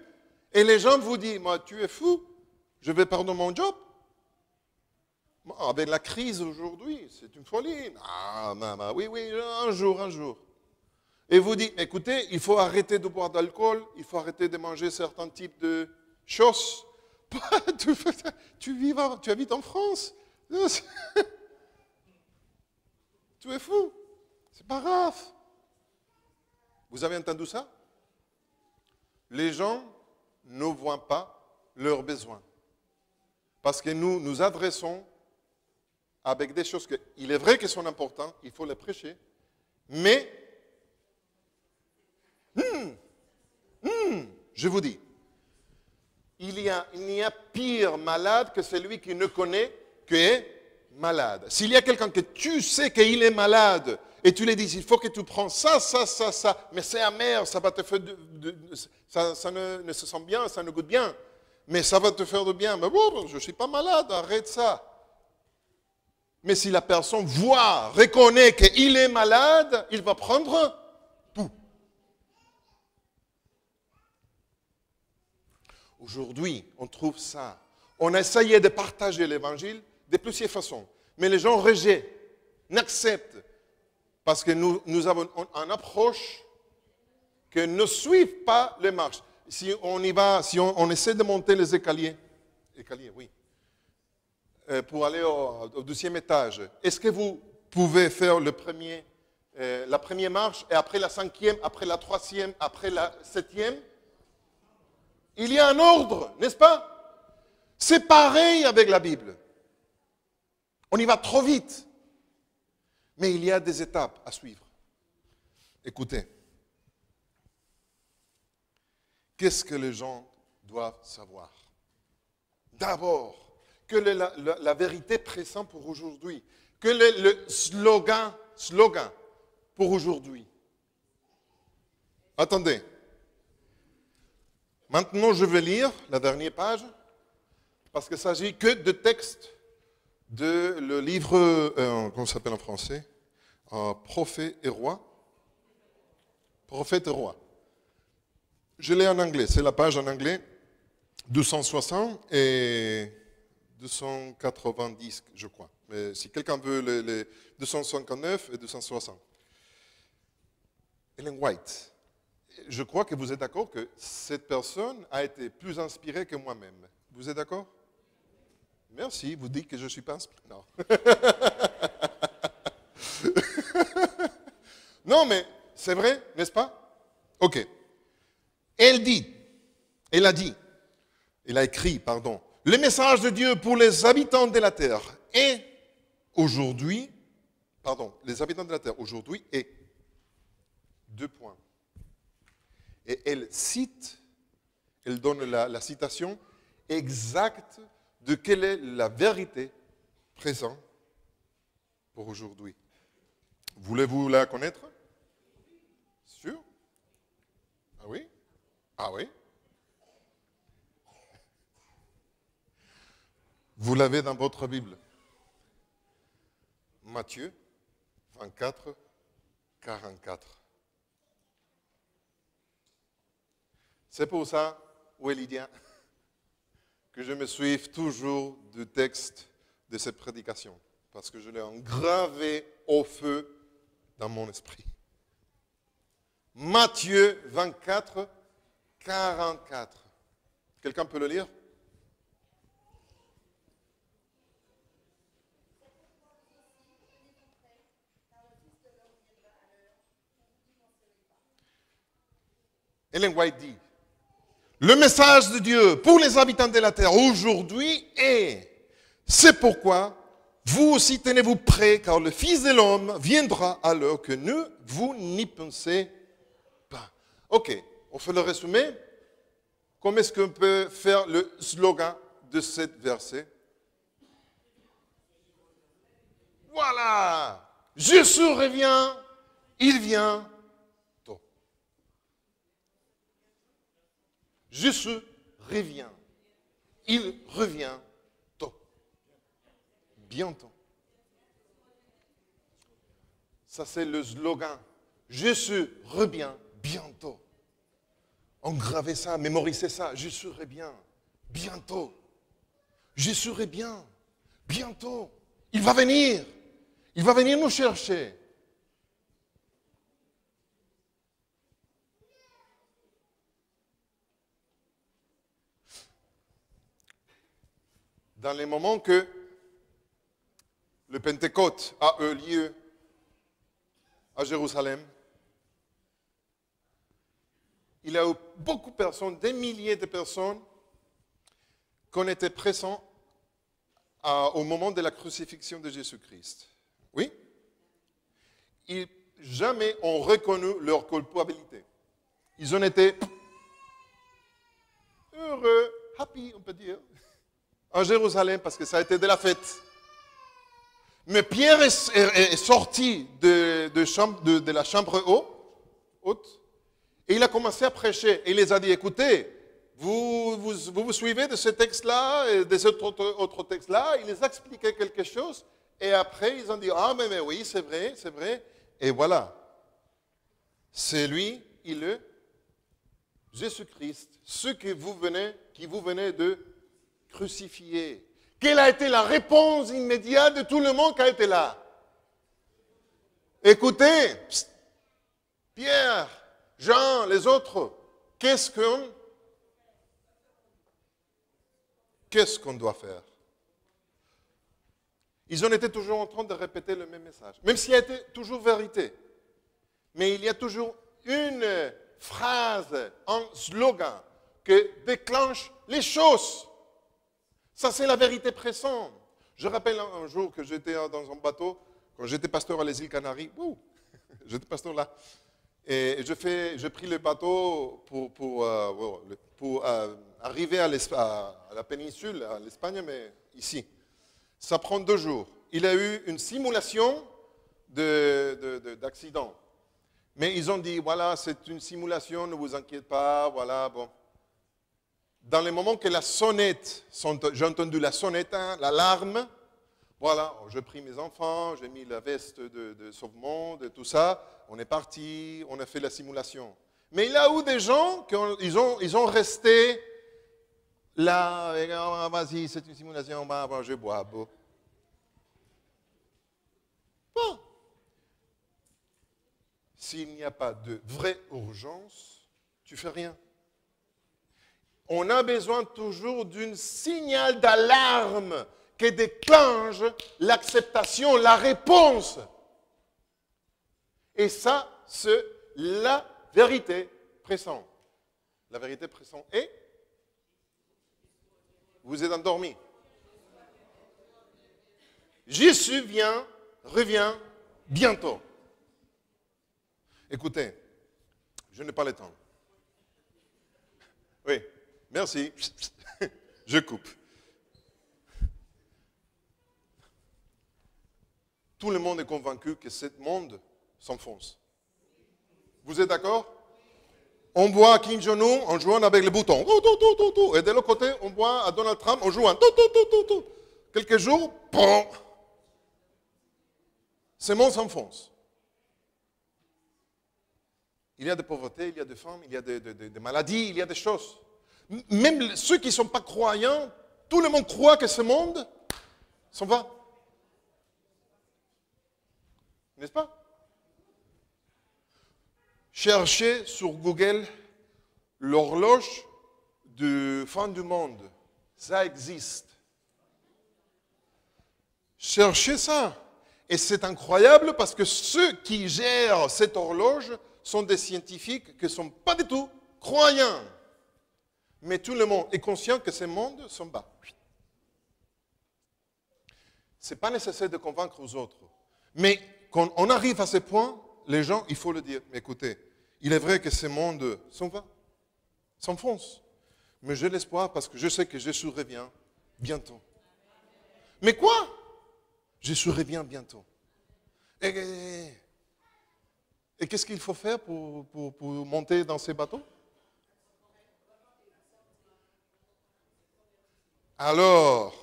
Et les gens vous disent, moi, tu es fou, je vais perdre mon job. Avec la crise aujourd'hui, c'est une folie. Ah, maman, oui, un jour. Et vous dites, écoutez, il faut arrêter de boire d'alcool, il faut arrêter de manger certains types de choses. Tu habites en France. Tu es fou. C'est pas grave. Vous avez entendu ça? Les gens ne voient pas leurs besoins. Parce que nous nous adressons avec des choses qu'il est vrai qu'elles sont importantes, il faut les prêcher, mais, je vous dis, il n'y a pire malade que celui qui ne connaît qu'est malade. S'il y a quelqu'un que tu sais qu'il est malade, et tu lui dis, il faut que tu prends ça, mais c'est amer, ça va te faire ça ne se sent bien, ça ne goûte bien, mais ça va te faire du bien. Mais bon, je ne suis pas malade, arrête ça. Mais si la personne voit, reconnaît qu'il est malade, il va prendre tout. Aujourd'hui, on trouve ça. On a essayé de partager l'évangile de plusieurs façons. Mais les gens rejettent, n'acceptent. Parce que nous avons une approche que ne suit pas les marches. Si on y va, si on essaie de monter les escaliers, oui, pour aller au deuxième étage, est-ce que vous pouvez faire la première marche et après la cinquième, après la troisième, après la septième? Il y a un ordre, n'est-ce pas? C'est pareil avec la Bible. On y va trop vite. Mais il y a des étapes à suivre. Écoutez. Qu'est-ce que les gens doivent savoir? D'abord, que la vérité présente pour aujourd'hui. Que le slogan pour aujourd'hui. Attendez. Maintenant, je vais lire la dernière page, parce qu'il ne s'agit que de textes de le livre, comment ça s'appelle en français? Prophète et roi. Prophète et roi. Je l'ai en anglais, c'est la page en anglais, 260 et 290, je crois. Mais si quelqu'un veut les 259 et 260. Ellen White. Je crois que vous êtes d'accord que cette personne a été plus inspirée que moi-même. Vous êtes d'accord? Merci, vous dites que je ne suis pas inspiré. Non. Non, mais c'est vrai, n'est-ce pas? Ok. Elle a écrit, le message de Dieu pour les habitants de la terre est aujourd'hui, les habitants de la terre aujourd'hui est 2 points. Et elle cite Elle donne la citation exacte de quelle est la vérité présente pour aujourd'hui. Voulez-vous la connaître? Sûr? Ah oui? Ah oui? Vous l'avez dans votre Bible. Matthieu 24, 44. C'est pour ça, Lydien, que je me suive toujours du texte de cette prédication, parce que je l'ai engravé au feu dans mon esprit. Matthieu 24, 44. Quelqu'un peut le lire? Ellen White dit, le message de Dieu pour les habitants de la terre aujourd'hui est, c'est pourquoi vous aussi tenez-vous prêts, car le Fils de l'homme viendra à l'heure que vous n'y pensez pas. Ok, on fait le résumé. Comment est-ce qu'on peut faire le slogan de ce verset? Voilà, Jésus revient, il vient. Jésus revient. Il revient tôt. Bientôt. Ça, c'est le slogan. Jésus revient bientôt. Engravez ça, mémorisez ça. Jésus revient bientôt. Jésus revient bientôt. Il va venir. Il va venir nous chercher. Dans les moments que le Pentecôte a eu lieu à Jérusalem, il y a eu beaucoup de personnes, des milliers de personnes, qui ont été présentes au moment de la crucifixion de Jésus-Christ. Oui? Ils jamais ont reconnu leur culpabilité. Ils ont été heureux, happy, on peut dire, en Jérusalem, parce que ça a été de la fête. Mais Pierre est sorti de la chambre haute et il a commencé à prêcher. Et il les a dit, écoutez, vous suivez de ce texte-là et de cet autre texte-là. Il les a expliqué quelque chose et après ils ont dit, ah mais oui, c'est vrai, c'est vrai. Et voilà, c'est lui, il est Jésus-Christ, ce qui vous venez de crucifié. Quelle a été la réponse immédiate de tout le monde qui a été là? Écoutez, Pierre, Jean, les autres, qu'est-ce qu'on doit faire? Ils ont été toujours en train de répéter le même message, même s'il y a été toujours vérité. Mais il y a toujours une phrase, un slogan qui déclenche les choses. Ça, c'est la vérité présente. Je rappelle un jour que j'étais dans un bateau, quand j'étais pasteur à les îles Canaries. J'étais pasteur là. Et j'ai pris le bateau pour arriver à la péninsule, à l'Espagne, mais ici. Ça prend 2 jours. Il y a eu une simulation d'accident. Mais ils ont dit, voilà, c'est une simulation, ne vous inquiétez pas, voilà, bon. Dans les moments que la sonnette, j'ai entendu la sonnette, l'alarme, voilà, j'ai pris mes enfants, j'ai mis la veste de sauvemonde et tout ça, on est parti, on a fait la simulation. Mais il y a eu des gens qui ils ont resté là, et, oh, vas-y, c'est une simulation, bon, je bois. Bon. S'il n'y a pas de vraie urgence, tu fais rien. On a besoin toujours d'un signal d'alarme qui déclenche l'acceptation, la réponse. Et ça, c'est la vérité présente. La vérité présente est, vous êtes endormi. Jésus revient bientôt. Écoutez, je n'ai pas le temps. Oui. Merci. Je coupe. Tout le monde est convaincu que ce monde s'enfonce. Vous êtes d'accord? On voit Kim Jong-un en jouant avec les boutons. Et de l'autre côté, on voit à Donald Trump en jouant. Quelques jours, bon. Ce monde s'enfonce. Il y a des pauvretés, il y a des femmes, il y a des maladies, il y a des choses. Même ceux qui ne sont pas croyants, tout le monde croit que ce monde s'en va. N'est-ce pas? Cherchez sur Google l'horloge de fin du monde. Ça existe. Cherchez ça. Et c'est incroyable parce que ceux qui gèrent cette horloge sont des scientifiques qui ne sont pas du tout croyants. Mais tout le monde est conscient que ce monde s'en va. Ce n'est pas nécessaire de convaincre aux autres. Mais quand on arrive à ce point, les gens, il faut le dire. Mais écoutez, il est vrai que ce monde s'en va, s'enfonce. Mais j'ai l'espoir parce que je sais que Jésus revient bientôt. Mais quoi? Jésus revient bientôt. Et qu'est-ce qu'il faut faire pour monter dans ces bateaux? Alors,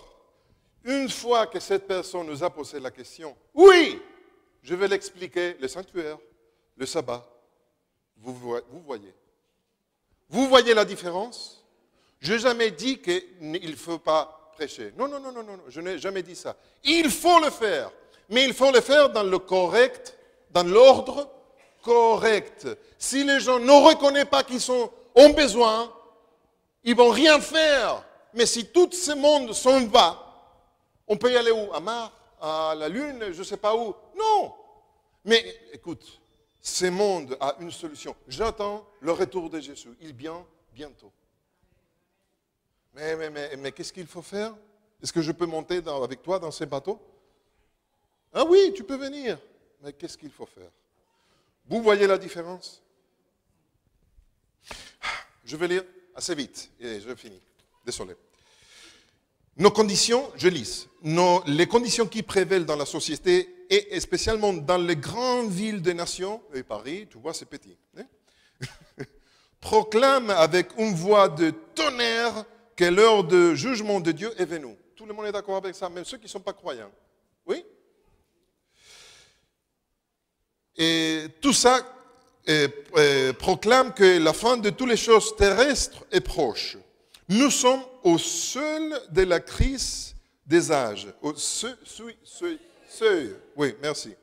une fois que cette personne nous a posé la question, oui, je vais l'expliquer, le sanctuaire, le sabbat. Vous voyez. Vous voyez la différence? Je n'ai jamais dit qu'il ne faut pas prêcher. Non, je n'ai jamais dit ça. Il faut le faire, mais il faut le faire dans le correct, dans l'ordre correct. Si les gens ne reconnaissent pas qu'ils ont besoin, ils ne vont rien faire. Mais si tout ce monde s'en va, on peut y aller où? À Mars, à la Lune, je ne sais pas où. Non. Mais écoute, ce monde a une solution. J'attends le retour de Jésus. Il vient bientôt. Mais qu'est-ce qu'il faut faire? Est-ce que je peux monter avec toi dans ces bateaux? Ah oui, tu peux venir. Mais qu'est-ce qu'il faut faire? Vous voyez la différence? Je vais lire assez vite et je finis. Désolé. Nos conditions, je lis, les conditions qui prévalent dans la société et spécialement dans les grandes villes des nations, et Paris, tu vois, c'est petit, hein? Proclament avec une voix de tonnerre que l'heure de jugement de Dieu est venue. Tout le monde est d'accord avec ça, même ceux qui ne sont pas croyants. Oui? Et tout ça proclame que la fin de toutes les choses terrestres est proche. Nous sommes au seuil de la crise des âges. Au seuil. Oui, merci.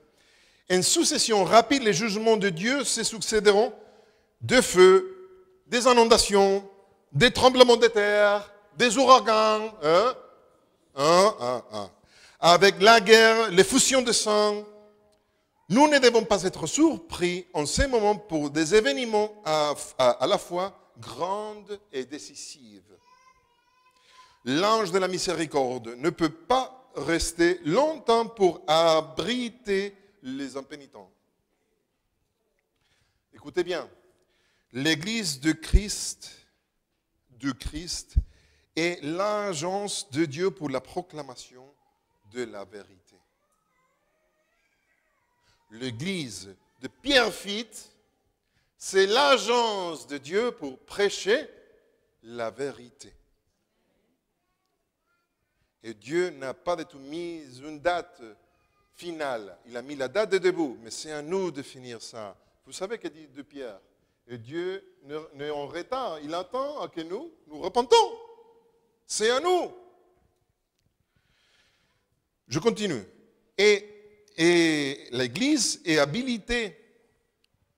En succession rapide, les jugements de Dieu se succéderont de feux, des inondations, des tremblements de terre, des ouragans, avec la guerre, les fusions de sang. Nous ne devons pas être surpris en ces moments pour des événements à la fois grandes et décisives. L'ange de la miséricorde ne peut pas rester longtemps pour abriter les impénitents. Écoutez bien, l'Église de Christ est l'agence de Dieu pour la proclamation de la vérité. L'Église de Pierrefitte, c'est l'agence de Dieu pour prêcher la vérité. Et Dieu n'a pas du tout mis une date finale. Il a mis la date de début, mais c'est à nous de finir ça. Vous savez que dit de Pierre? Et Dieu n'est en retard. Il attend que nous repentons. C'est à nous. Je continue. Et l'Église est habilitée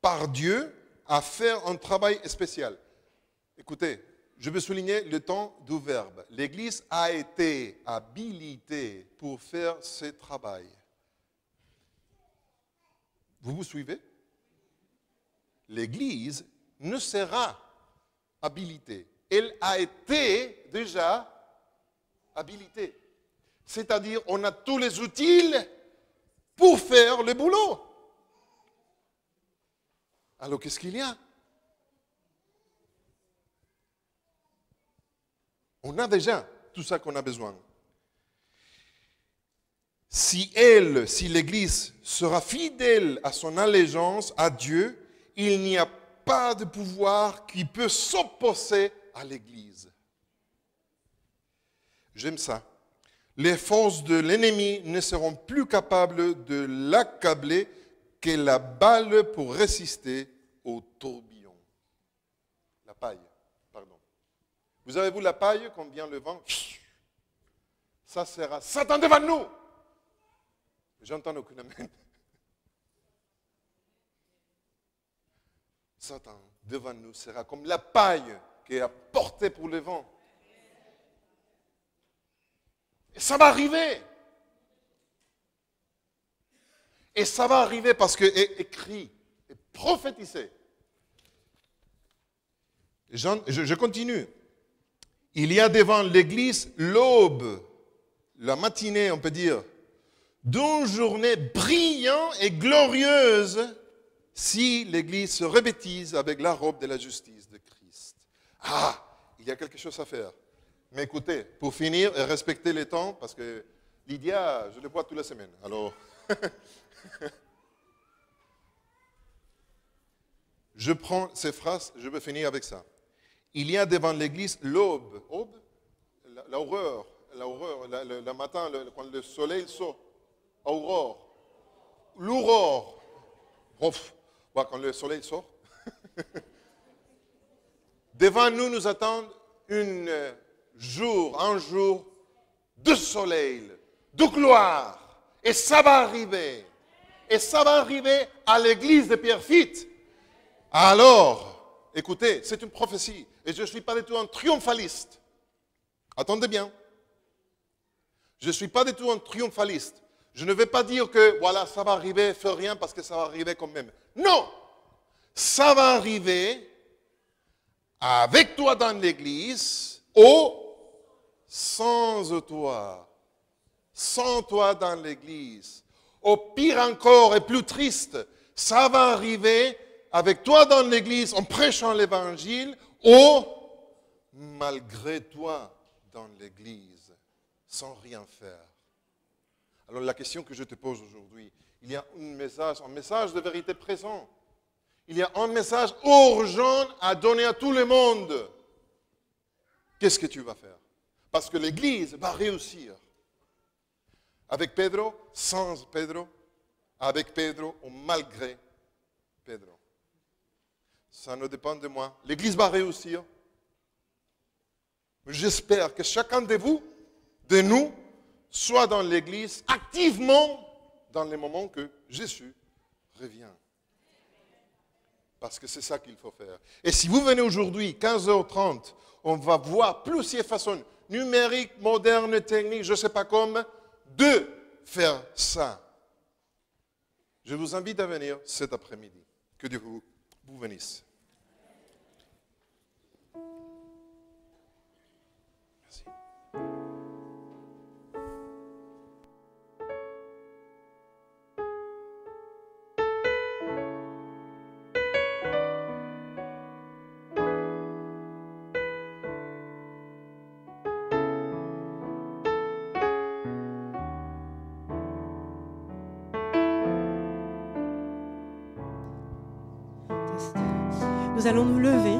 par Dieu à faire un travail spécial. Écoutez, je veux souligner le temps du verbe. L'Église a été habilitée pour faire ce travail. Vous vous suivez? L'Église ne sera habilitée. Elle a été déjà habilitée. C'est-à-dire, on a tous les outils pour faire le boulot. Alors, qu'est-ce qu'il y a? On a déjà tout ça qu'on a besoin. Si l'Église sera fidèle à son allégeance à Dieu, il n'y a pas de pouvoir qui peut s'opposer à l'Église. J'aime ça. Les forces de l'ennemi ne seront plus capables de l'accabler que la balle pour résister au tourbillon. La paille, pardon. Vous avez vu la paille quand vient le vent? Ça sera Satan devant nous. J'entends aucun amen. Satan devant nous sera comme la paille qui est apportée pour le vent. Et ça va arriver. Et ça va arriver parce que est écrit, est prophétisé. Je continue. Il y a devant l'Église l'aube, la matinée, on peut dire, d'une journée brillante et glorieuse si l'Église se revêtise avec la robe de la justice de Christ. Ah, il y a quelque chose à faire. Mais écoutez, pour finir et respecter les temps, parce que Lydia, je le vois toutes les semaines, alors... Je prends ces phrases, je vais finir avec ça. Il y a devant l'Église l'aube, l'aurore, le matin, quand le soleil sort, aurore, l'aurore, quand le soleil sort. Devant nous, nous attend un jour de soleil, de gloire. Et ça va arriver. Et ça va arriver à l'église de Pierrefitte. Alors, écoutez, c'est une prophétie. Et je ne suis pas du tout un triomphaliste. Attendez bien. Je ne suis pas du tout un triomphaliste. Je ne vais pas dire que, voilà, ça va arriver, fais rien parce que ça va arriver quand même. Non! Ça va arriver avec toi dans l'église ou sans toi. Sans toi dans l'église. Au pire encore et plus triste, ça va arriver avec toi dans l'église en prêchant l'évangile ou malgré toi dans l'église, sans rien faire. Alors la question que je te pose aujourd'hui, il y a un message de vérité présent. Il y a un message urgent à donner à tout le monde. Qu'est-ce que tu vas faire? Parce que l'église va réussir. Avec Pedro, sans Pedro, avec Pedro ou malgré Pedro. Ça ne dépend de moi. L'église va réussir. J'espère que chacun de vous, de nous, soit dans l'église activement dans les moments que Jésus revient. Parce que c'est ça qu'il faut faire. Et si vous venez aujourd'hui, 15h30, on va voir plusieurs façons numériques, modernes, techniques, je ne sais pas comment, de faire ça. Je vous invite à venir cet après-midi. Que Dieu vous bénisse. Merci. Nous allons nous lever.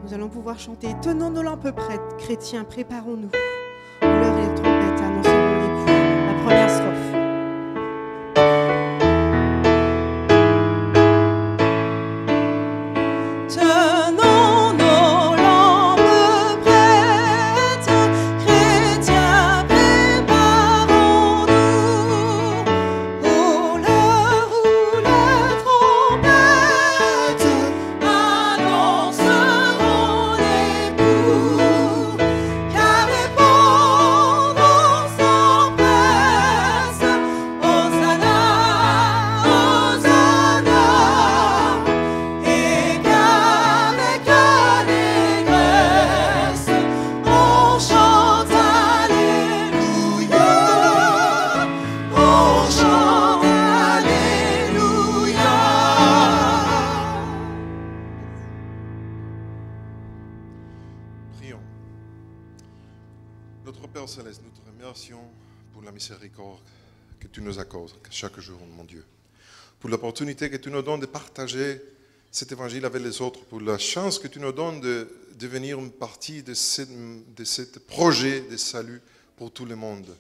Nous allons pouvoir chanter. Tenons nos lampes prêtes, chrétiens, préparons-nous. L'heure et les trompettes annonceront l'époux. La première strophe. Car les Notre Père Céleste, nous te remercions pour la miséricorde que tu nous accordes chaque jour, mon Dieu. Pour l'opportunité que tu nous donnes de partager cet évangile avec les autres, pour la chance que tu nous donnes de devenir une partie de ce projet de salut pour tout le monde.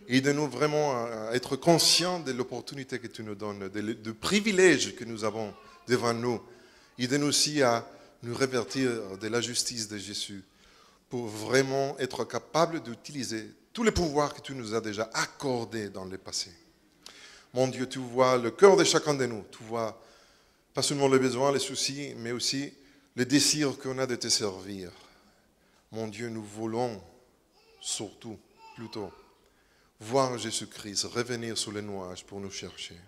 Et de nous vraiment être conscients de l'opportunité que tu nous donnes, du privilège que nous avons devant nous. Et de nous aussi à nous révertir de la justice de Jésus pour vraiment être capables d'utiliser tous les pouvoirs que tu nous as déjà accordés dans le passé. Mon Dieu, tu vois le cœur de chacun de nous. Tu vois pas seulement les besoins, les soucis, mais aussi le désir qu'on a de te servir. Mon Dieu, nous voulons surtout, plutôt, voir Jésus-Christ revenir sur les nuages pour nous chercher.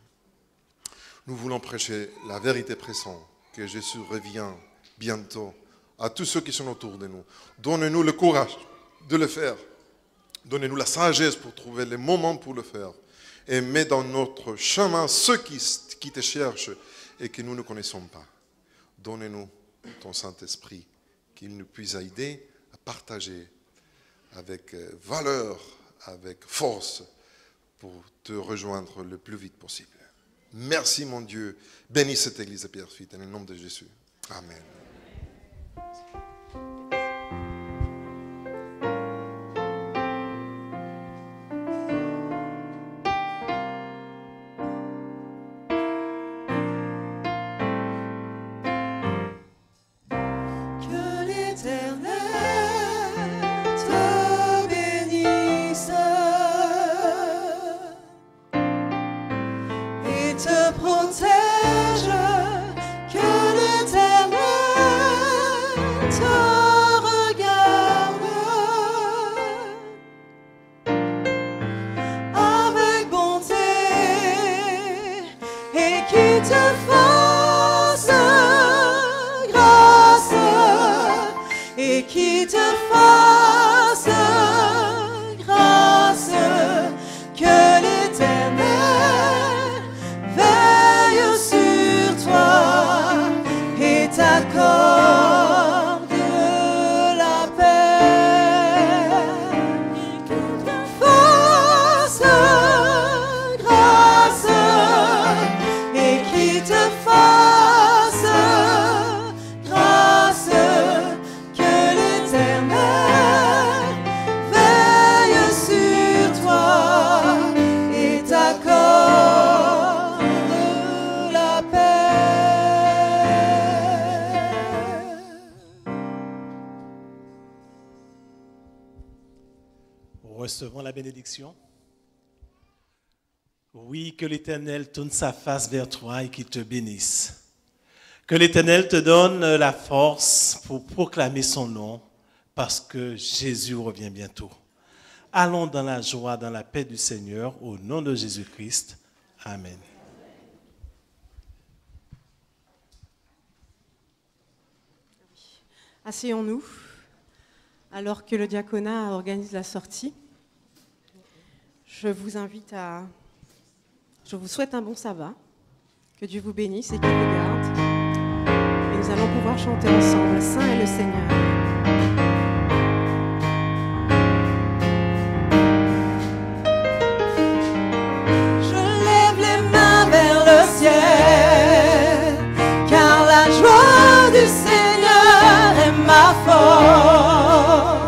Nous voulons prêcher la vérité présente, que Jésus revient bientôt à tous ceux qui sont autour de nous. Donne-nous le courage de le faire. Donnez-nous la sagesse pour trouver les moments pour le faire. Et mets dans notre chemin ceux qui te cherchent et que nous ne connaissons pas. Donne-nous ton Saint-Esprit, qu'il nous puisse aider à partager avec valeur, avec force, pour te rejoindre le plus vite possible. Merci mon Dieu. Bénis cette église de Pierrefitte, dans le nom de Jésus. Amen. Recevons la bénédiction. Oui, que l'Éternel tourne sa face vers toi et qu'il te bénisse. Que l'Éternel te donne la force pour proclamer son nom, parce que Jésus revient bientôt. Allons dans la joie, dans la paix du Seigneur, au nom de Jésus-Christ. Amen. Asseyons-nous alors que le diaconat organise la sortie. Je vous souhaite un bon sabbat, que Dieu vous bénisse et qu'il vous garde. Et nous allons pouvoir chanter ensemble, Saint est le Seigneur. Je lève les mains vers le ciel, car la joie du Seigneur est ma force.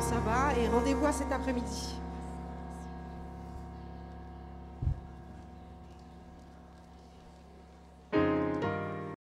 sabbat et rendez-vous à cet après-midi.